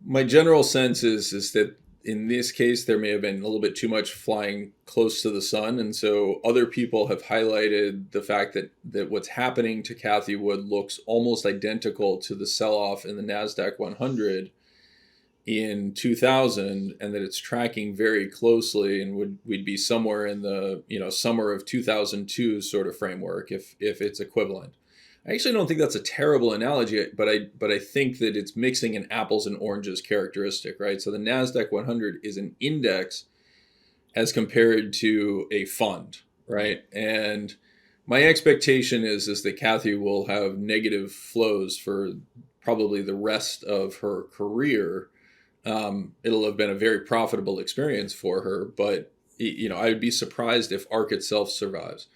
My general sense is that in this case, there may have been a little bit too much flying close to the sun. And so other people have highlighted the fact that what's happening to Cathie Wood looks almost identical to the sell-off in the NASDAQ 100 in 2000, and that it's tracking very closely, and we'd be somewhere in the summer of 2002 sort of framework if it's equivalent. I actually don't think that's a terrible analogy, but I think that it's mixing an apples and oranges characteristic, right? So the NASDAQ 100 is an index as compared to a fund, right? And my expectation is that Cathie will have negative flows for probably the rest of her career. It'll have been a very profitable experience for her, but I would be surprised if ARK itself survives.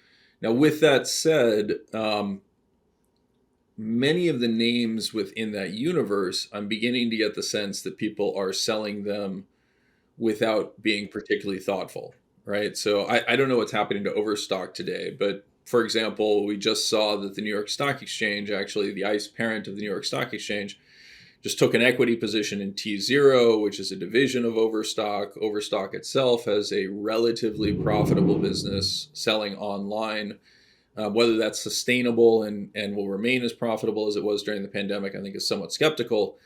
Now, with that said, many of the names within that universe, I'm beginning to get the sense that people are selling them without being particularly thoughtful, right? So I don't know what's happening to Overstock today, but for example, we just saw that the New York Stock Exchange, actually the ICE parent of the New York Stock Exchange, just took an equity position in T0, which is a division of Overstock. Overstock itself has a relatively profitable business selling online. Whether that's sustainable and will remain as profitable as it was during the pandemic, I think is somewhat skeptical.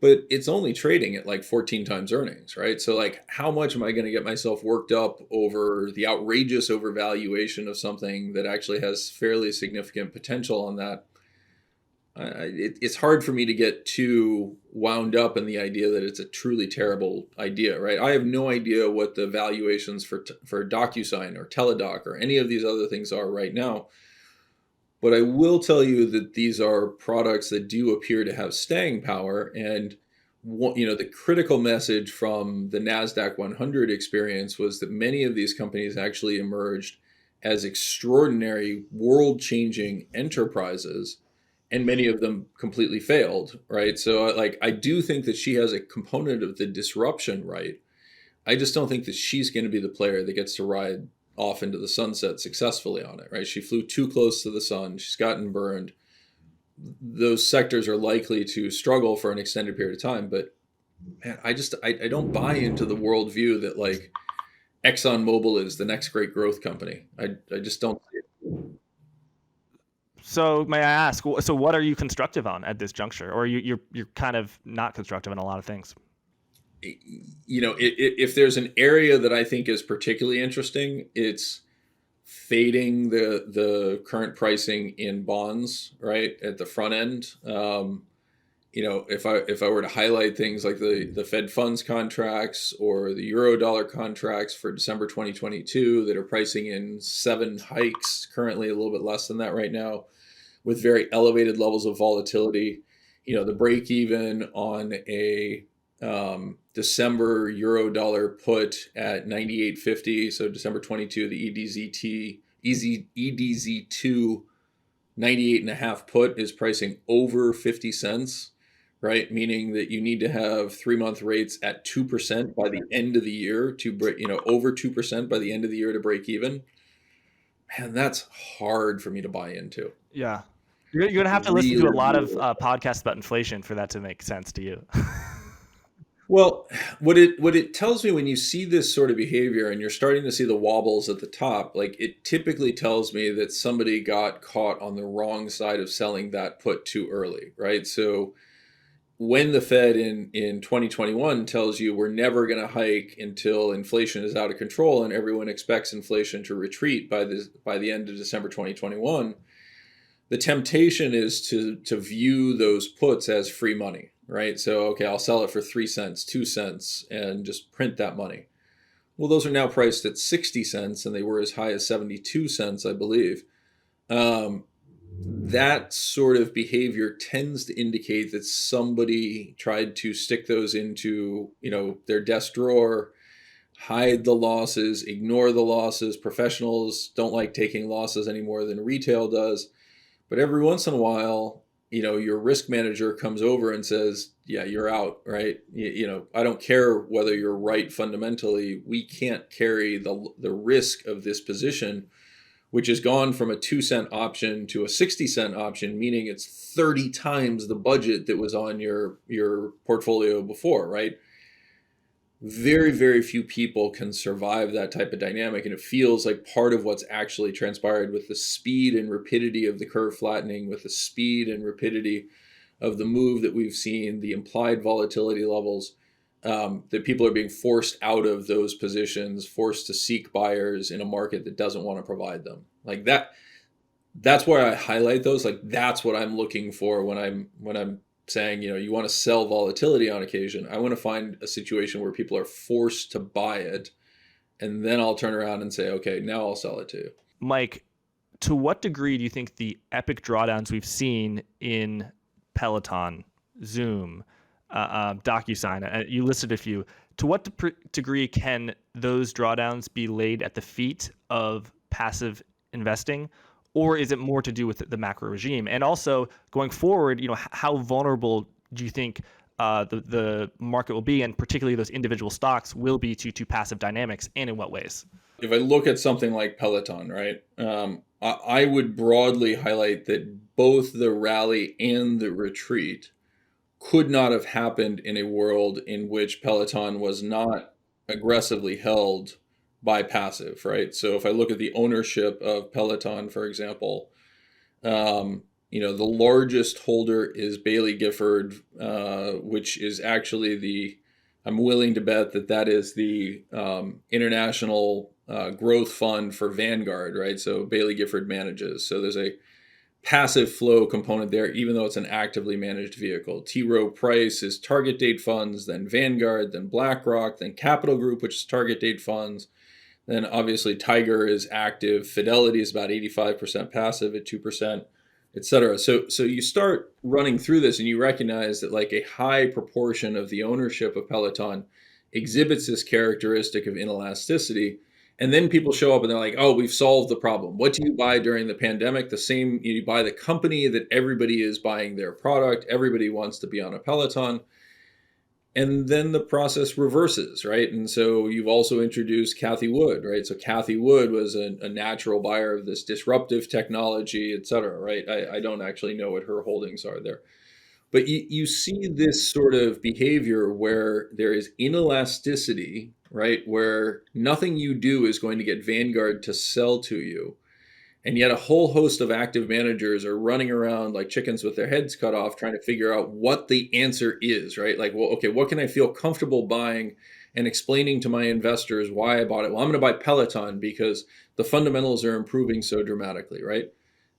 But it's only trading at like 14 times earnings, right? So like, how much am I going to get myself worked up over the outrageous overvaluation of something that actually has fairly significant potential on that? It's hard for me to get too wound up in the idea that it's a truly terrible idea, right? I have no idea what the valuations for DocuSign or Teladoc or any of these other things are right now. But I will tell you that these are products that do appear to have staying power. And the critical message from the NASDAQ 100 experience was that many of these companies actually emerged as extraordinary, world-changing enterprises, and many of them completely failed, right? So like, I do think that she has a component of the disruption, right? I just don't think that she's going to be the player that gets to ride off into the sunset successfully on it, right? She flew too close to the sun. She's gotten burned. Those sectors are likely to struggle for an extended period of time. But man, I don't buy into the worldview that like ExxonMobil is the next great growth company. I just don't see it. So may I ask, so what are you constructive on at this juncture, or you're kind of not constructive in a lot of things? If there's an area that I think is particularly interesting, it's fading the current pricing in bonds, right, at the front end. If I were to highlight things like the Fed funds contracts or the euro dollar contracts for December 2022 that are pricing in 7 hikes, currently a little bit less than that right now, with very elevated levels of volatility. The break even on a December euro dollar put at 98.50, so December 22, the EDZ2 98.5 put is pricing over 50 cents, right? Meaning that you need to have 3-month rates at 2% by the end of the year to break, over 2% by the end of the year to break even. Man, that's hard for me to buy into. Yeah. You're going to have to listen to a lot of podcasts about inflation for that to make sense to you. Well, what it tells me when you see this sort of behavior and you're starting to see the wobbles at the top, like it typically tells me that somebody got caught on the wrong side of selling that put too early, right? So when the Fed in 2021 tells you we're never going to hike until inflation is out of control and everyone expects inflation to retreat by the end of December 2021, the temptation is to view those puts as free money, right? So, okay, I'll sell it for 3 cents, 2 cents, and just print that money. Well, those are now priced at 60 cents, and they were as high as 72 cents, I believe. that sort of behavior tends to indicate that somebody tried to stick those into, their desk drawer, hide the losses, ignore the losses. Professionals don't like taking losses any more than retail does. But every once in a while, your risk manager comes over and says, yeah, you're out, right? I don't care whether you're right fundamentally. We can't carry the risk of this position, which has gone from a 2-cent option to a 60-cent option, meaning it's 30 times the budget that was on your portfolio before, right? Very, very few people can survive that type of dynamic. And it feels like part of what's actually transpired with the speed and rapidity of the curve flattening, with the speed and rapidity of the move that we've seen, the implied volatility levels, that people are being forced out of those positions, forced to seek buyers in a market that doesn't want to provide them. Like that's why I highlight those. Like that's what I'm looking for when I'm saying, you want to sell volatility on occasion. I want to find a situation where people are forced to buy it, and then I'll turn around and say, okay, now I'll sell it to you. Mike, to what degree do you think the epic drawdowns we've seen in Peloton, Zoom, DocuSign, you listed a few, to what degree can those drawdowns be laid at the feet of passive investing? Or is it more to do with the macro regime? And also going forward, how vulnerable do you think the market will be, and particularly those individual stocks will be to passive dynamics, and in what ways? If I look at something like Peloton, right, I would broadly highlight that both the rally and the retreat could not have happened in a world in which Peloton was not aggressively held by passive, right? So if I look at the ownership of Peloton, for example, the largest holder is Bailey Gifford, which is actually I'm willing to bet that is the international growth fund for Vanguard, right? So Bailey Gifford manages. So there's a passive flow component there, even though it's an actively managed vehicle. T. Rowe Price is target date funds, then Vanguard, then BlackRock, then Capital Group, which is target date funds. Then obviously Tiger is active. Fidelity is about 85% passive at 2%, et cetera. So you start running through this and you recognize that like a high proportion of the ownership of Peloton exhibits this characteristic of inelasticity. And then people show up and they're like, oh, we've solved the problem. What do you buy during the pandemic? The same, you buy the company that everybody is buying their product. Everybody wants to be on a Peloton. And then the process reverses, right? And so you've also introduced Cathie Wood, right? So Cathie Wood was a natural buyer of this disruptive technology, et cetera, right? I don't actually know what her holdings are there. But you see this sort of behavior where there is inelasticity, right? Where nothing you do is going to get Vanguard to sell to you. And yet a whole host of active managers are running around like chickens with their heads cut off, trying to figure out what the answer is, right? Like, well, okay, what can I feel comfortable buying and explaining to my investors why I bought it? Well, I'm going to buy Peloton because the fundamentals are improving so dramatically, right?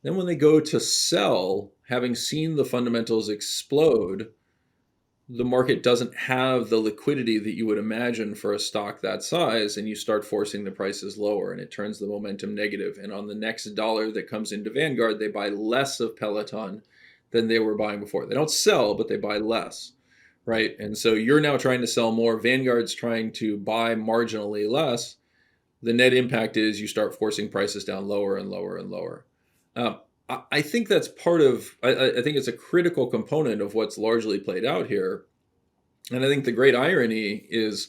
Then when they go to sell, having seen the fundamentals explode, the market doesn't have the liquidity that you would imagine for a stock that size, and you start forcing the prices lower, and it turns the momentum negative. And on the next dollar that comes into Vanguard, they buy less of Peloton than they were buying before. They don't sell, but they buy less, right? And so you're now trying to sell more. Vanguard's trying to buy marginally less. The net impact is you start forcing prices down lower and lower and lower. I think that's part of, I think it's a critical component of what's largely played out here. And I think the great irony is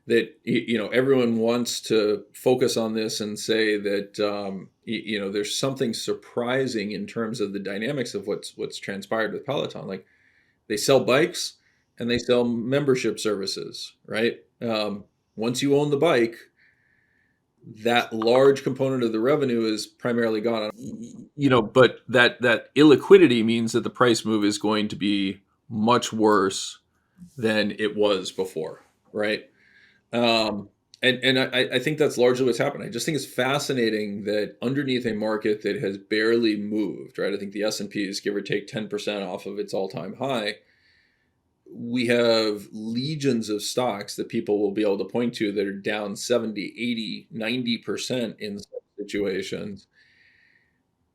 that, everyone wants to focus on this and say that, there's something surprising in terms of the dynamics of what's transpired with Peloton. Like they sell bikes and they sell membership services, right? Once you own the bike, that large component of the revenue is primarily gone. But that illiquidity means that the price move is going to be much worse than it was before, right? And I think that's largely what's happened. I just think it's fascinating that underneath a market that has barely moved, right? I think the S&P is give or take 10% off of its all-time high. We have legions of stocks that people will be able to point to that are down 70, 80, 90% in some situations.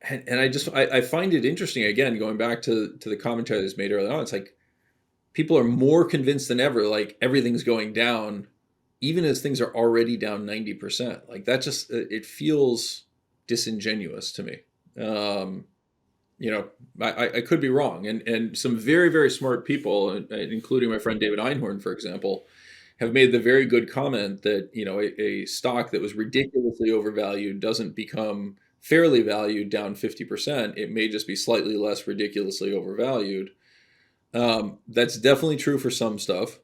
And I find it interesting, again, going back to the commentary that's made earlier on. It's like people are more convinced than ever, like everything's going down, even as things are already down 90%. Like that just, it feels disingenuous to me. You know, I could be wrong. And some very, very smart people, including my friend David Einhorn, for example, have made the very good comment that, you know, a stock that was ridiculously overvalued doesn't become fairly valued down 50%. It may just be slightly less ridiculously overvalued. That's definitely true for some stuff.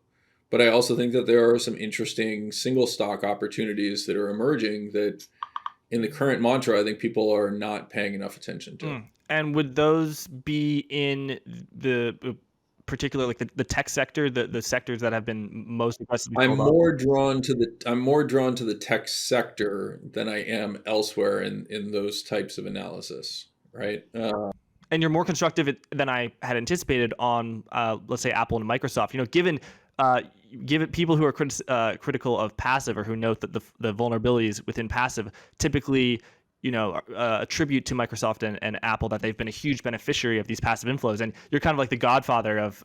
But I also think that there are some interesting single stock opportunities that are emerging that in the current mantra, I think people are not paying enough attention to. And would those be in the particular, like the tech sector, the sectors that have been most aggressively I'm sold off? more drawn to the tech sector than I am elsewhere in those types of analysis, right? And you're more constructive than I had anticipated on, let's say, Apple and Microsoft. You know, given people who are critical of passive, or who note that the vulnerabilities within passive typically, you know, attribute to Microsoft and Apple that they've been a huge beneficiary of these passive inflows. And you're kind of like the godfather of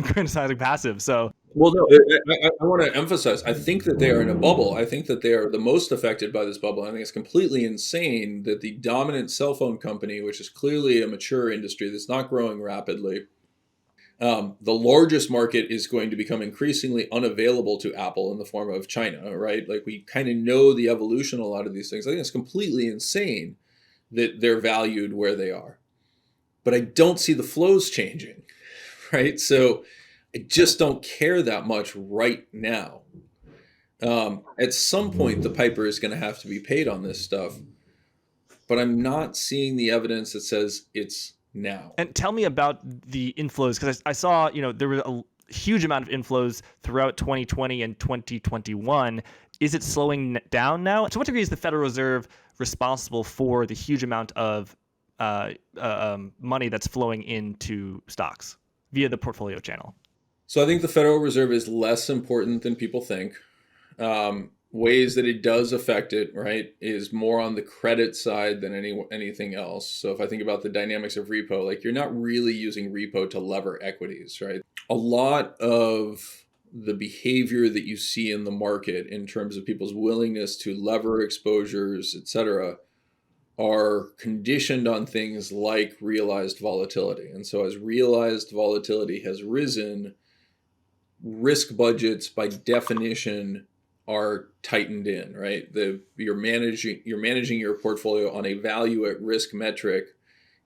criticizing passive. So Well, no, I want to emphasize, I think that they are in a bubble. I think that they are the most affected by this bubble. I think it's completely insane that the dominant cell phone company, which is clearly a mature industry that's not growing rapidly, the largest market is going to become increasingly unavailable to Apple in the form of China, right? Like we kind of know the evolution of a lot of these things. I think it's completely insane that they're valued where they are. But I don't see the flows changing, right? So I just don't care that much right now. At some point, the piper is going to have to be paid on this stuff, but I'm not seeing the evidence that says it's now. And tell me about the inflows, because I saw, you know, there was a huge amount of inflows throughout 2020 and 2021. Is it slowing down now? To what degree is the Federal Reserve responsible for the huge amount of money that's flowing into stocks via the portfolio channel? So I think the Federal Reserve is less important than people think. Ways that it does affect it, right, is more on the credit side than anything else. So if I think about the dynamics of repo, like you're not really using repo to lever equities, right? A lot of the behavior that you see in the market in terms of people's willingness to lever exposures, et cetera, are conditioned on things like realized volatility. And so as realized volatility has risen, risk budgets by definition are tightened in, right? You're managing your portfolio on a value at risk metric.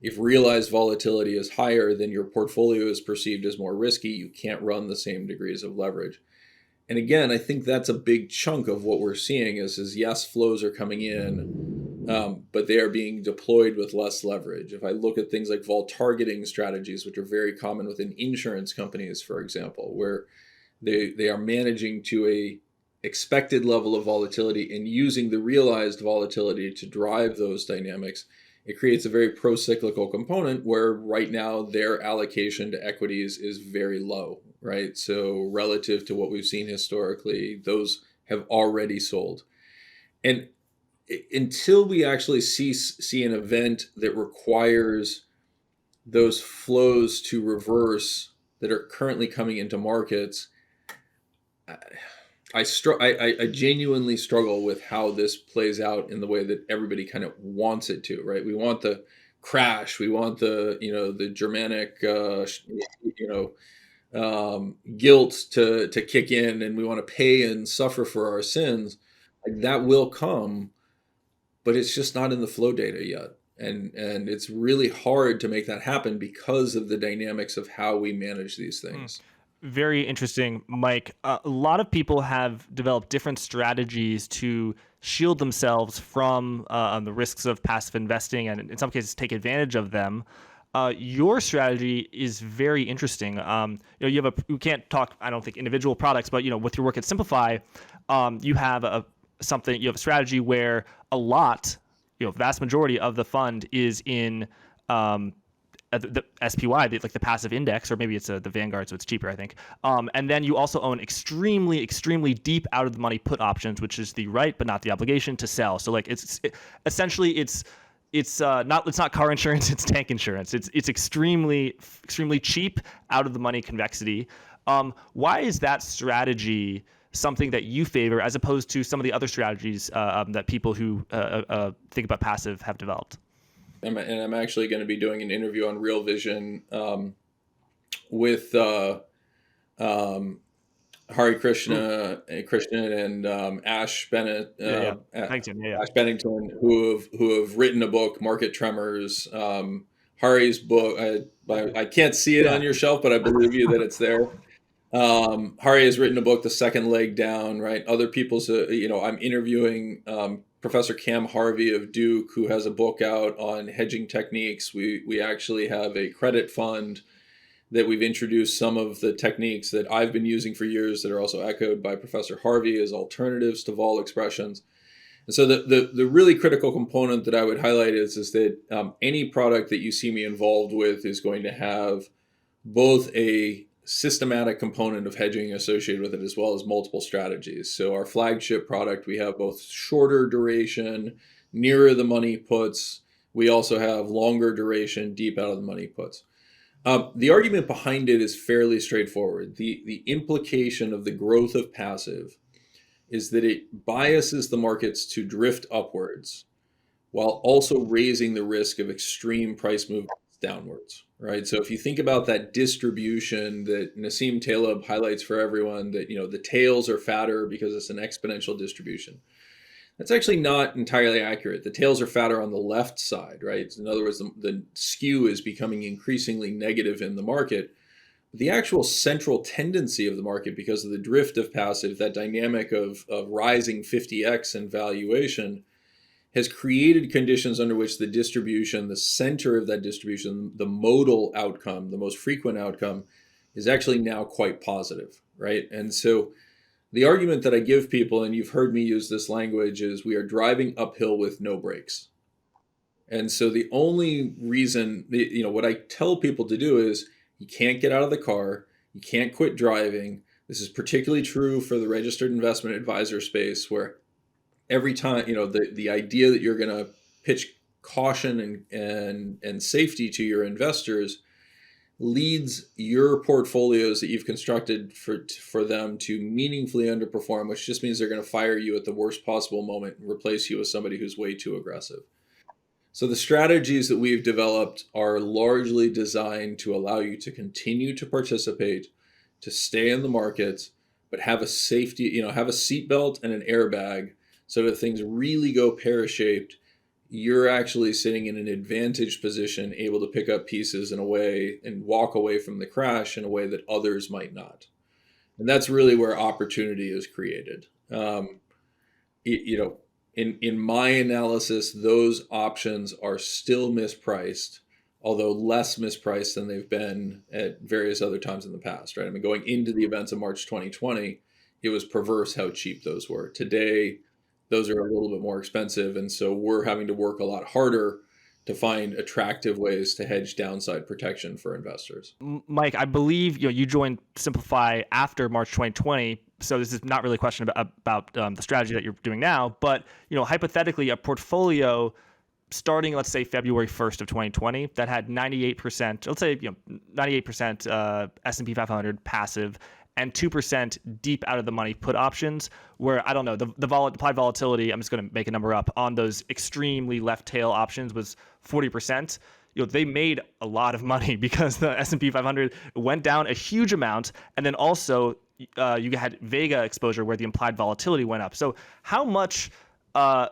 If realized volatility is higher, then your portfolio is perceived as more risky. You can't run the same degrees of leverage. And again, I think that's a big chunk of what we're seeing is yes, flows are coming in, but they are being deployed with less leverage. If I look at things like vol targeting strategies, which are very common within insurance companies, for example, where they are managing to a expected level of volatility and using the realized volatility to drive those dynamics, it creates a very pro-cyclical component where right now their allocation to equities is very low, right? So relative to what we've seen historically, those have already sold. And until we actually see an event that requires those flows to reverse that are currently coming into markets, I genuinely struggle with how this plays out in the way that everybody kind of wants it to, right? We want the crash, we want the Germanic guilt to kick in, and we want to pay and suffer for our sins. Like that will come, but it's just not in the flow data yet. And it's really hard to make that happen because of the dynamics of how we manage these things. Very interesting, Mike. A lot of people have developed different strategies to shield themselves from the risks of passive investing, and in some cases take advantage of them. Your strategy is very interesting. You can't talk, I don't think, individual products, but with your work at Simplify, you have a strategy where a lot, vast majority of the fund is in the SPY, the passive index, or maybe it's the Vanguard, so it's cheaper, I think. And then you also own extremely, extremely deep out of the money put options, which is the right but not the obligation to sell. So essentially it's it's not car insurance, it's tank insurance. It's extremely cheap, out of the money convexity. Why is that strategy something that you favor as opposed to some of the other strategies that people who think about passive have developed? And I'm actually going to be doing an interview on Real Vision with Hari Krishnan and Ash Bennett, Bennington, Ash Bennington, who have written a book, Market Tremors. Hari's book, I can't see it on your shelf, but I believe you that it's there. Hari has written a book, The Second Leg Down, right? Other people's, I'm interviewing Professor Cam Harvey of Duke, who has a book out on hedging techniques. We actually have a credit fund that we've introduced some of the techniques that I've been using for years that are also echoed by Professor Harvey as alternatives to vol expressions. And so the really critical component that I would highlight is that any product that you see me involved with is going to have both a systematic component of hedging associated with it as well as multiple strategies. So our flagship product, we have both shorter duration, nearer the money puts. We also have longer duration, deep out of the money puts. The argument behind it is fairly straightforward. The implication of the growth of passive is that it biases the markets to drift upwards while also raising the risk of extreme price movements downwards, right? So if you think about that distribution that Nassim Taleb highlights for everyone, that the tails are fatter because it's an exponential distribution. That's actually not entirely accurate. The tails are fatter on the left side, right? In other words, the skew is becoming increasingly negative in the market. The actual central tendency of the market, because of the drift of passive, that dynamic of rising 50x in valuation, has created conditions under which the distribution, the center of that distribution, the modal outcome, the most frequent outcome, is actually now quite positive, right? And so the argument that I give people, and you've heard me use this language, is we are driving uphill with no brakes. And so the only reason, what I tell people to do is you can't get out of the car, you can't quit driving. This is particularly true for the registered investment advisor space, where every time, the idea that you're going to pitch caution and safety to your investors leads your portfolios that you've constructed for them to meaningfully underperform, which just means they're going to fire you at the worst possible moment and replace you with somebody who's way too aggressive. So the strategies that we've developed are largely designed to allow you to continue to participate, to stay in the markets, but have a safety, have a seatbelt and an airbag so that if things really go pear-shaped, you're actually sitting in an advantaged position, able to pick up pieces in a way and walk away from the crash in a way that others might not. And that's really where opportunity is created. In my analysis, those options are still mispriced, although less mispriced than they've been at various other times in the past, right? I mean, going into the events of March 2020, it was perverse how cheap those were. Today, those are a little bit more expensive. And so we're having to work a lot harder to find attractive ways to hedge downside protection for investors. Mike, I believe you joined Simplify after March 2020. So this is not really a question about the strategy that you're doing now, but hypothetically, a portfolio starting, let's say, February 1st of 2020 that had 98%, let's say 98% S&P 500 passive and 2% deep out of the money put options, where, I don't know, the applied volatility, I'm just going to make a number up, on those extremely left tail options was 40%. They made a lot of money because the S&P 500 went down a huge amount, and then also you had Vega exposure where the implied volatility went up. So how much a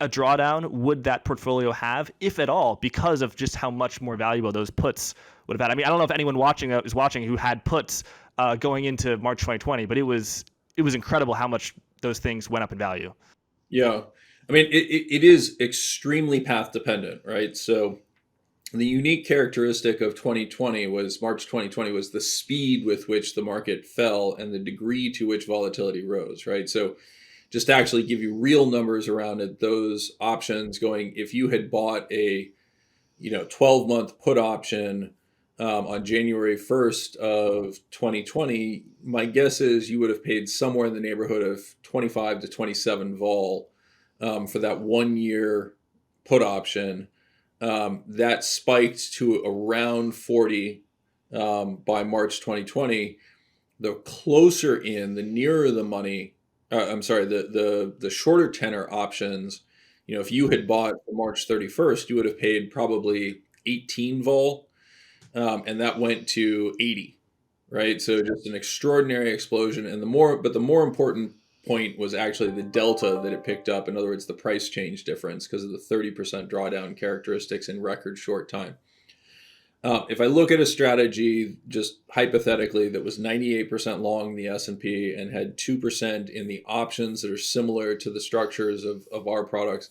drawdown would that portfolio have, if at all, because of just how much more valuable those puts would have had? I mean, I don't know if anyone is watching who had puts going into March 2020, but it was incredible how much those things went up in value. Yeah. I mean, it is extremely path dependent, right? So the unique characteristic of March 2020 was the speed with which the market fell and the degree to which volatility rose, right? So just to actually give you real numbers around it, those options going, if you had bought a 12-month put option on January 1st of 2020, my guess is you would have paid somewhere in the neighborhood of 25 to 27 vol for that 1 year put option. that spiked to around 40 by March 2020. The closer in, the nearer the money, the shorter tenor options, if you had bought March 31st, you would have paid probably 18 vol, and that went to 80, right? So just an extraordinary explosion. And the more important point was actually the delta that it picked up. In other words, the price change difference because of the 30% drawdown characteristics in record short time. If I look at a strategy, just hypothetically, that was 98% long the S&P and had 2% in the options that are similar to the structures of our products,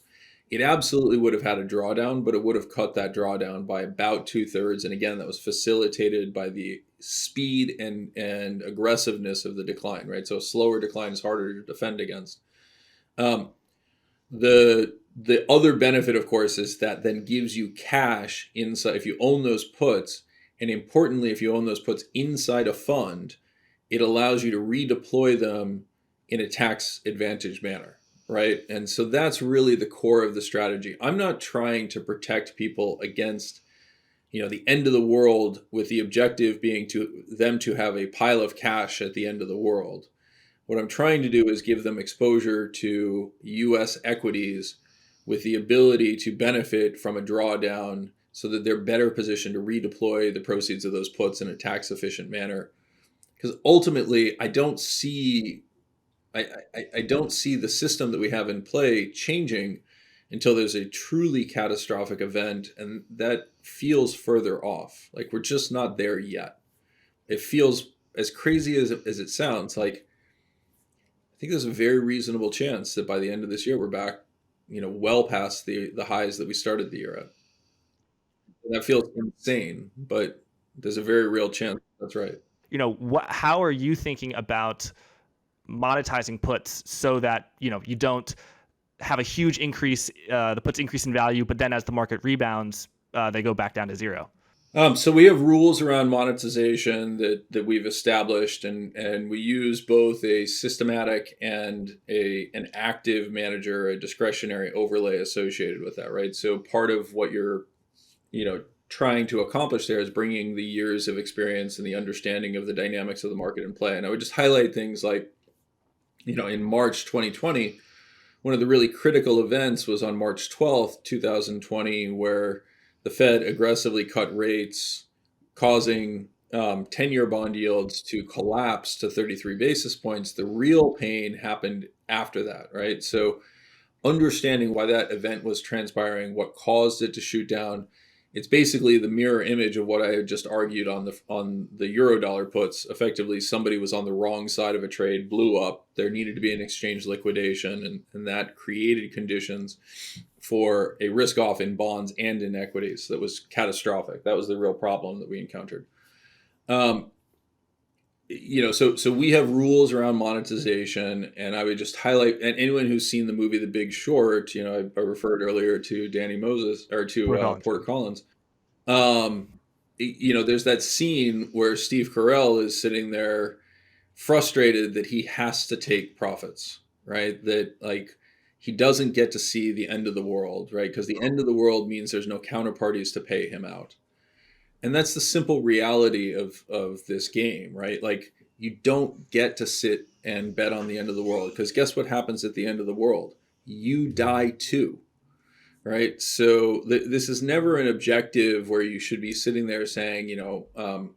it absolutely would have had a drawdown, but it would have cut that drawdown by about 2/3. And again, that was facilitated by the speed and aggressiveness of the decline, right? So a slower decline is harder to defend against. The other benefit, of course, is that then gives you cash inside if you own those puts, and importantly, if you own those puts inside a fund, it allows you to redeploy them in a tax advantage manner, right? And so that's really the core of the strategy. I'm not trying to protect people against, the end of the world, with the objective being to them to have a pile of cash at the end of the world. What I'm trying to do is give them exposure to US equities with the ability to benefit from a drawdown so that they're better positioned to redeploy the proceeds of those puts in a tax efficient manner. Because ultimately, I don't see the system that we have in play changing until there's a truly catastrophic event, and that feels further off. Like, we're just not there yet. It feels, as crazy as it sounds, like I think there's a very reasonable chance that by the end of this year we're back, well past the highs that we started the year at. And that feels insane, but there's a very real chance that's right. How are you thinking about monetizing puts so that you don't have a huge increase, the puts increase in value, but then as the market rebounds, they go back down to zero? So we have rules around monetization that we've established, and we use both a systematic and an active manager, a discretionary overlay associated with that, right? So part of what you're, trying to accomplish there is bringing the years of experience and the understanding of the dynamics of the market in play. And I would just highlight things like, in March 2020, one of the really critical events was on March 12th, 2020, where the Fed aggressively cut rates, causing 10-year bond yields to collapse to 33 basis points. The real pain happened after that, right? So understanding why that event was transpiring, what caused it to shoot down, it's basically the mirror image of what I had just argued on the euro dollar puts. Effectively, somebody was on the wrong side of a trade, blew up. There needed to be an exchange liquidation, and that created conditions for a risk off in bonds and in equities that was catastrophic. That was the real problem that we encountered. So we have rules around monetization, and I would just highlight, and anyone who's seen the movie The Big Short, I referred earlier to Danny Moses or to Porter Collins. There's that scene where Steve Carell is sitting there frustrated that he has to take profits, right? That he doesn't get to see the end of the world, right? Because the end of the world means there's no counterparties to pay him out. And that's the simple reality of this game, right? Like, you don't get to sit and bet on the end of the world, because guess what happens at the end of the world? You die too, right? So this is never an objective where you should be sitting there saying,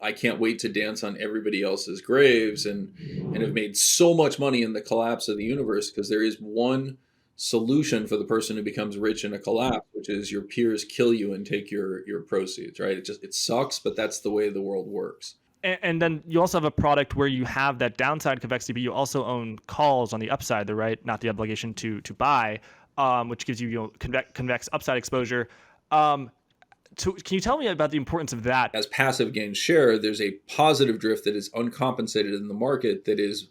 I can't wait to dance on everybody else's graves and have made so much money in the collapse of the universe, because there is one solution for the person who becomes rich in a collapse, which is your peers kill you and take your proceeds, right? It sucks, but that's the way the world works. And then you also have a product where you have that downside convexity, but you also own calls on the upside, the right, not the obligation to buy, which gives you, convex upside exposure. Can you tell me about the importance of that? As passive gains share, there's a positive drift that is uncompensated in the market that is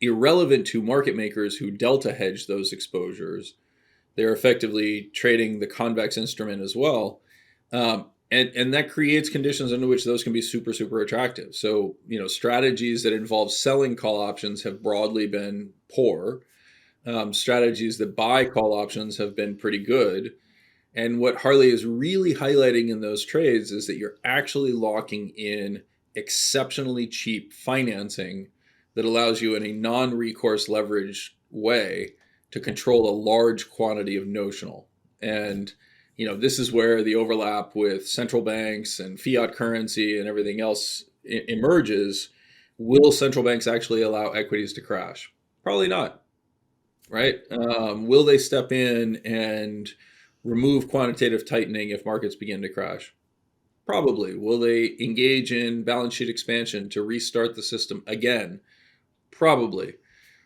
irrelevant to market makers who delta hedge those exposures. They're effectively trading the convex instrument as well. And that creates conditions under which those can be super, super attractive. So, strategies that involve selling call options have broadly been poor. Strategies that buy call options have been pretty good. And what Harley is really highlighting in those trades is that you're actually locking in exceptionally cheap financing that allows you in a non-recourse leverage way to control a large quantity of notional. And this is where the overlap with central banks and fiat currency and everything else emerges. Will central banks actually allow equities to crash? Probably not, right? Will they step in and remove quantitative tightening if markets begin to crash? Probably. Will they engage in balance sheet expansion to restart the system again? Probably,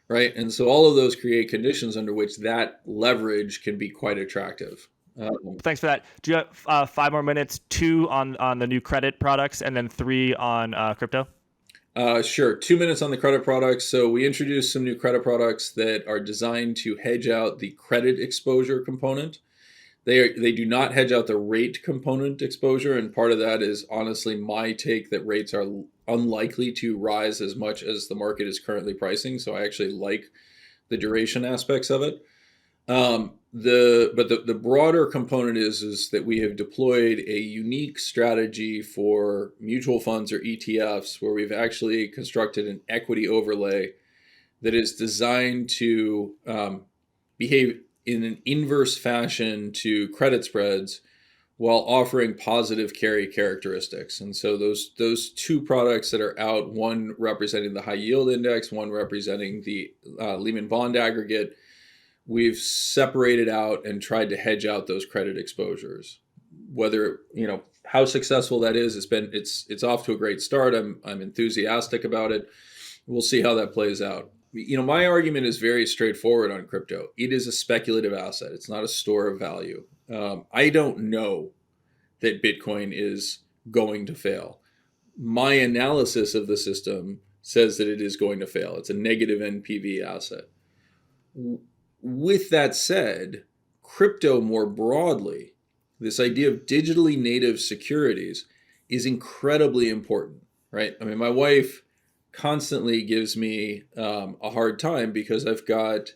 right? And so all of those create conditions under which that leverage can be quite attractive. Thanks for that. Do you have 5 more minutes? 2 on the new credit products, and then 3 on crypto. Sure. 2 minutes on the credit products. So we introduced some new credit products that are designed to hedge out the credit exposure component. They do not hedge out the rate component exposure, and part of that is honestly my take that rates are unlikely to rise as much as the market is currently pricing. So I actually like the duration aspects of it. The broader component is that we have deployed a unique strategy for mutual funds or ETFs where we've actually constructed an equity overlay that is designed to behave in an inverse fashion to credit spreads while offering positive carry characteristics. And so those 2 products that are out, one representing the high yield index, one representing the Lehman bond aggregate, we've separated out and tried to hedge out those credit exposures. Whether, how successful that is, it's off to a great start. I'm enthusiastic about it. We'll see how that plays out. My argument is very straightforward on crypto. It is a speculative asset. It's not a store of value. I don't know that Bitcoin is going to fail. My analysis of the system says that it is going to fail. It's a negative NPV asset. With that said, crypto more broadly, this idea of digitally native securities is incredibly important, right? I mean, my wife constantly gives me a hard time because I've got,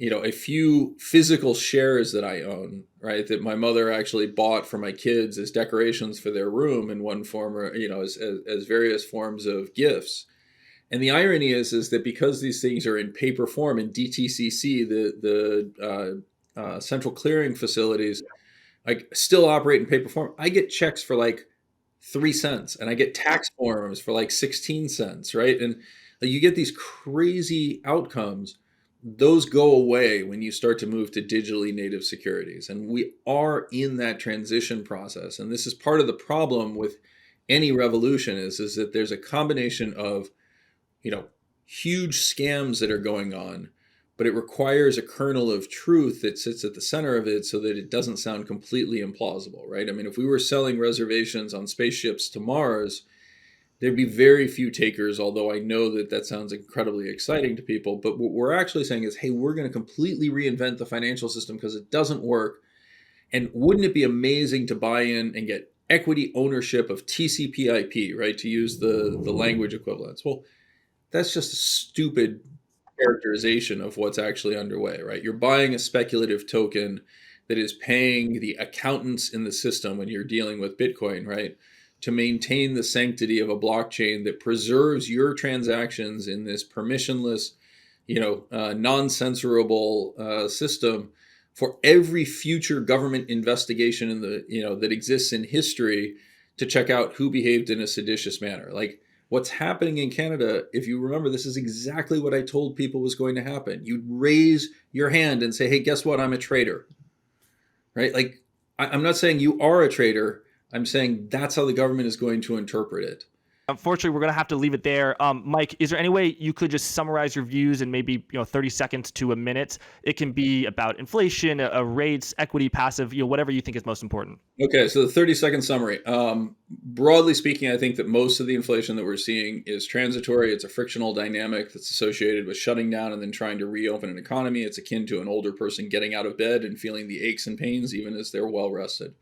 a few physical shares that I own, right? That my mother actually bought for my kids as decorations for their room in one form or, as various forms of gifts. And the irony is that because these things are in paper form in DTCC, the central clearing facilities, still operate in paper form. I get checks for like 3 cents, and I get tax forms for like 16 cents, right? And you get these crazy outcomes. Those go away when you start to move to digitally native securities. And we are in that transition process. And this is part of the problem with any revolution is that there's a combination of, huge scams that are going on, but it requires a kernel of truth that sits at the center of it so that it doesn't sound completely implausible, right? I mean, if we were selling reservations on spaceships to Mars, there'd be very few takers, although I know that sounds incredibly exciting to people. But what we're actually saying is, hey, we're going to completely reinvent the financial system because it doesn't work. And wouldn't it be amazing to buy in and get equity ownership of TCP/IP, right? To use the language equivalents. Well, that's just a stupid characterization of what's actually underway, right? You're buying a speculative token that is paying the accountants in the system when you're dealing with Bitcoin, right? To maintain the sanctity of a blockchain that preserves your transactions in this permissionless, non-censorable system for every future government investigation in the, that exists in history to check out who behaved in a seditious manner. Like, what's happening in Canada, if you remember, this is exactly what I told people was going to happen. You'd raise your hand and say, hey, guess what? I'm a traitor, right? Like, I'm not saying you are a traitor. I'm saying that's how the government is going to interpret it. Unfortunately, we're going to have to leave it there. Mike, is there any way you could just summarize your views in maybe 30 seconds to a minute? It can be about inflation, rates, equity, passive, whatever you think is most important. Okay, so the 30-second summary. Broadly speaking, I think that most of the inflation that we're seeing is transitory. It's a frictional dynamic that's associated with shutting down and then trying to reopen an economy. It's akin to an older person getting out of bed and feeling the aches and pains even as they're well rested.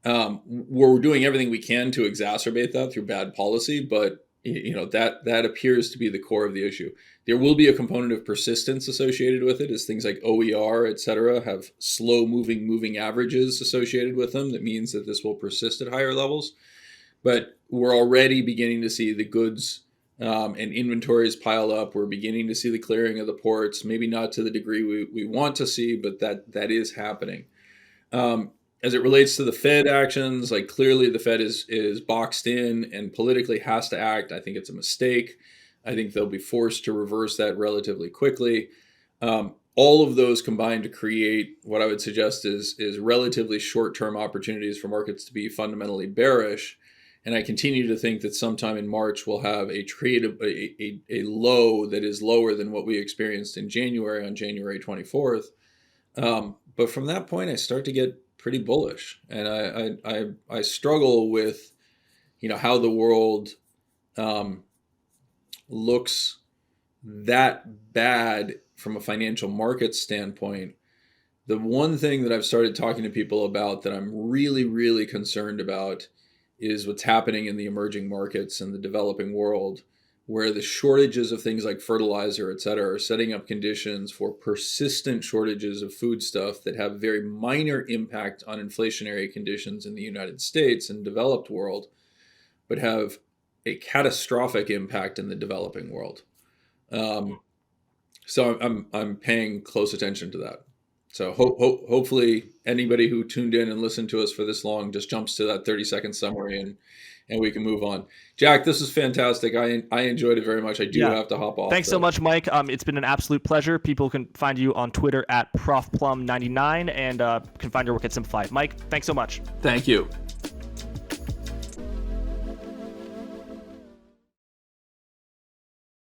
We're doing everything we can to exacerbate that through bad policy, but that appears to be the core of the issue. There will be a component of persistence associated with it, as things like OER, et cetera, have slow moving averages associated with them. That means that this will persist at higher levels. But we're already beginning to see the goods and inventories pile up. We're beginning to see the clearing of the ports, maybe not to the degree we want to see, but that is happening. As it relates to the Fed actions, like clearly the Fed is boxed in and politically has to act. I think it's a mistake. I think they'll be forced to reverse that relatively quickly. All of those combine to create what I would suggest is relatively short-term opportunities for markets to be fundamentally bearish. And I continue to think that sometime in March we'll have a low that is lower than what we experienced in January on January 24th. But from that point, I start to get pretty bullish, and I struggle with, how the world looks that bad from a financial market standpoint. The one thing that I've started talking to people about that I'm really, really concerned about is what's happening in the emerging markets and the developing world, where the shortages of things like fertilizer, et cetera, are setting up conditions for persistent shortages of foodstuff that have very minor impact on inflationary conditions in the United States and developed world, but have a catastrophic impact in the developing world. So I'm paying close attention to that. So hopefully anybody who tuned in and listened to us for this long just jumps to that 30-second summary and we can move on. Jack, this is fantastic. I enjoyed it very much. I do have to hop off. Thanks so much, Mike. It's been an absolute pleasure. People can find you on Twitter at ProfPlum99 and can find your work at Simplified. Mike, thanks so much. Thank you.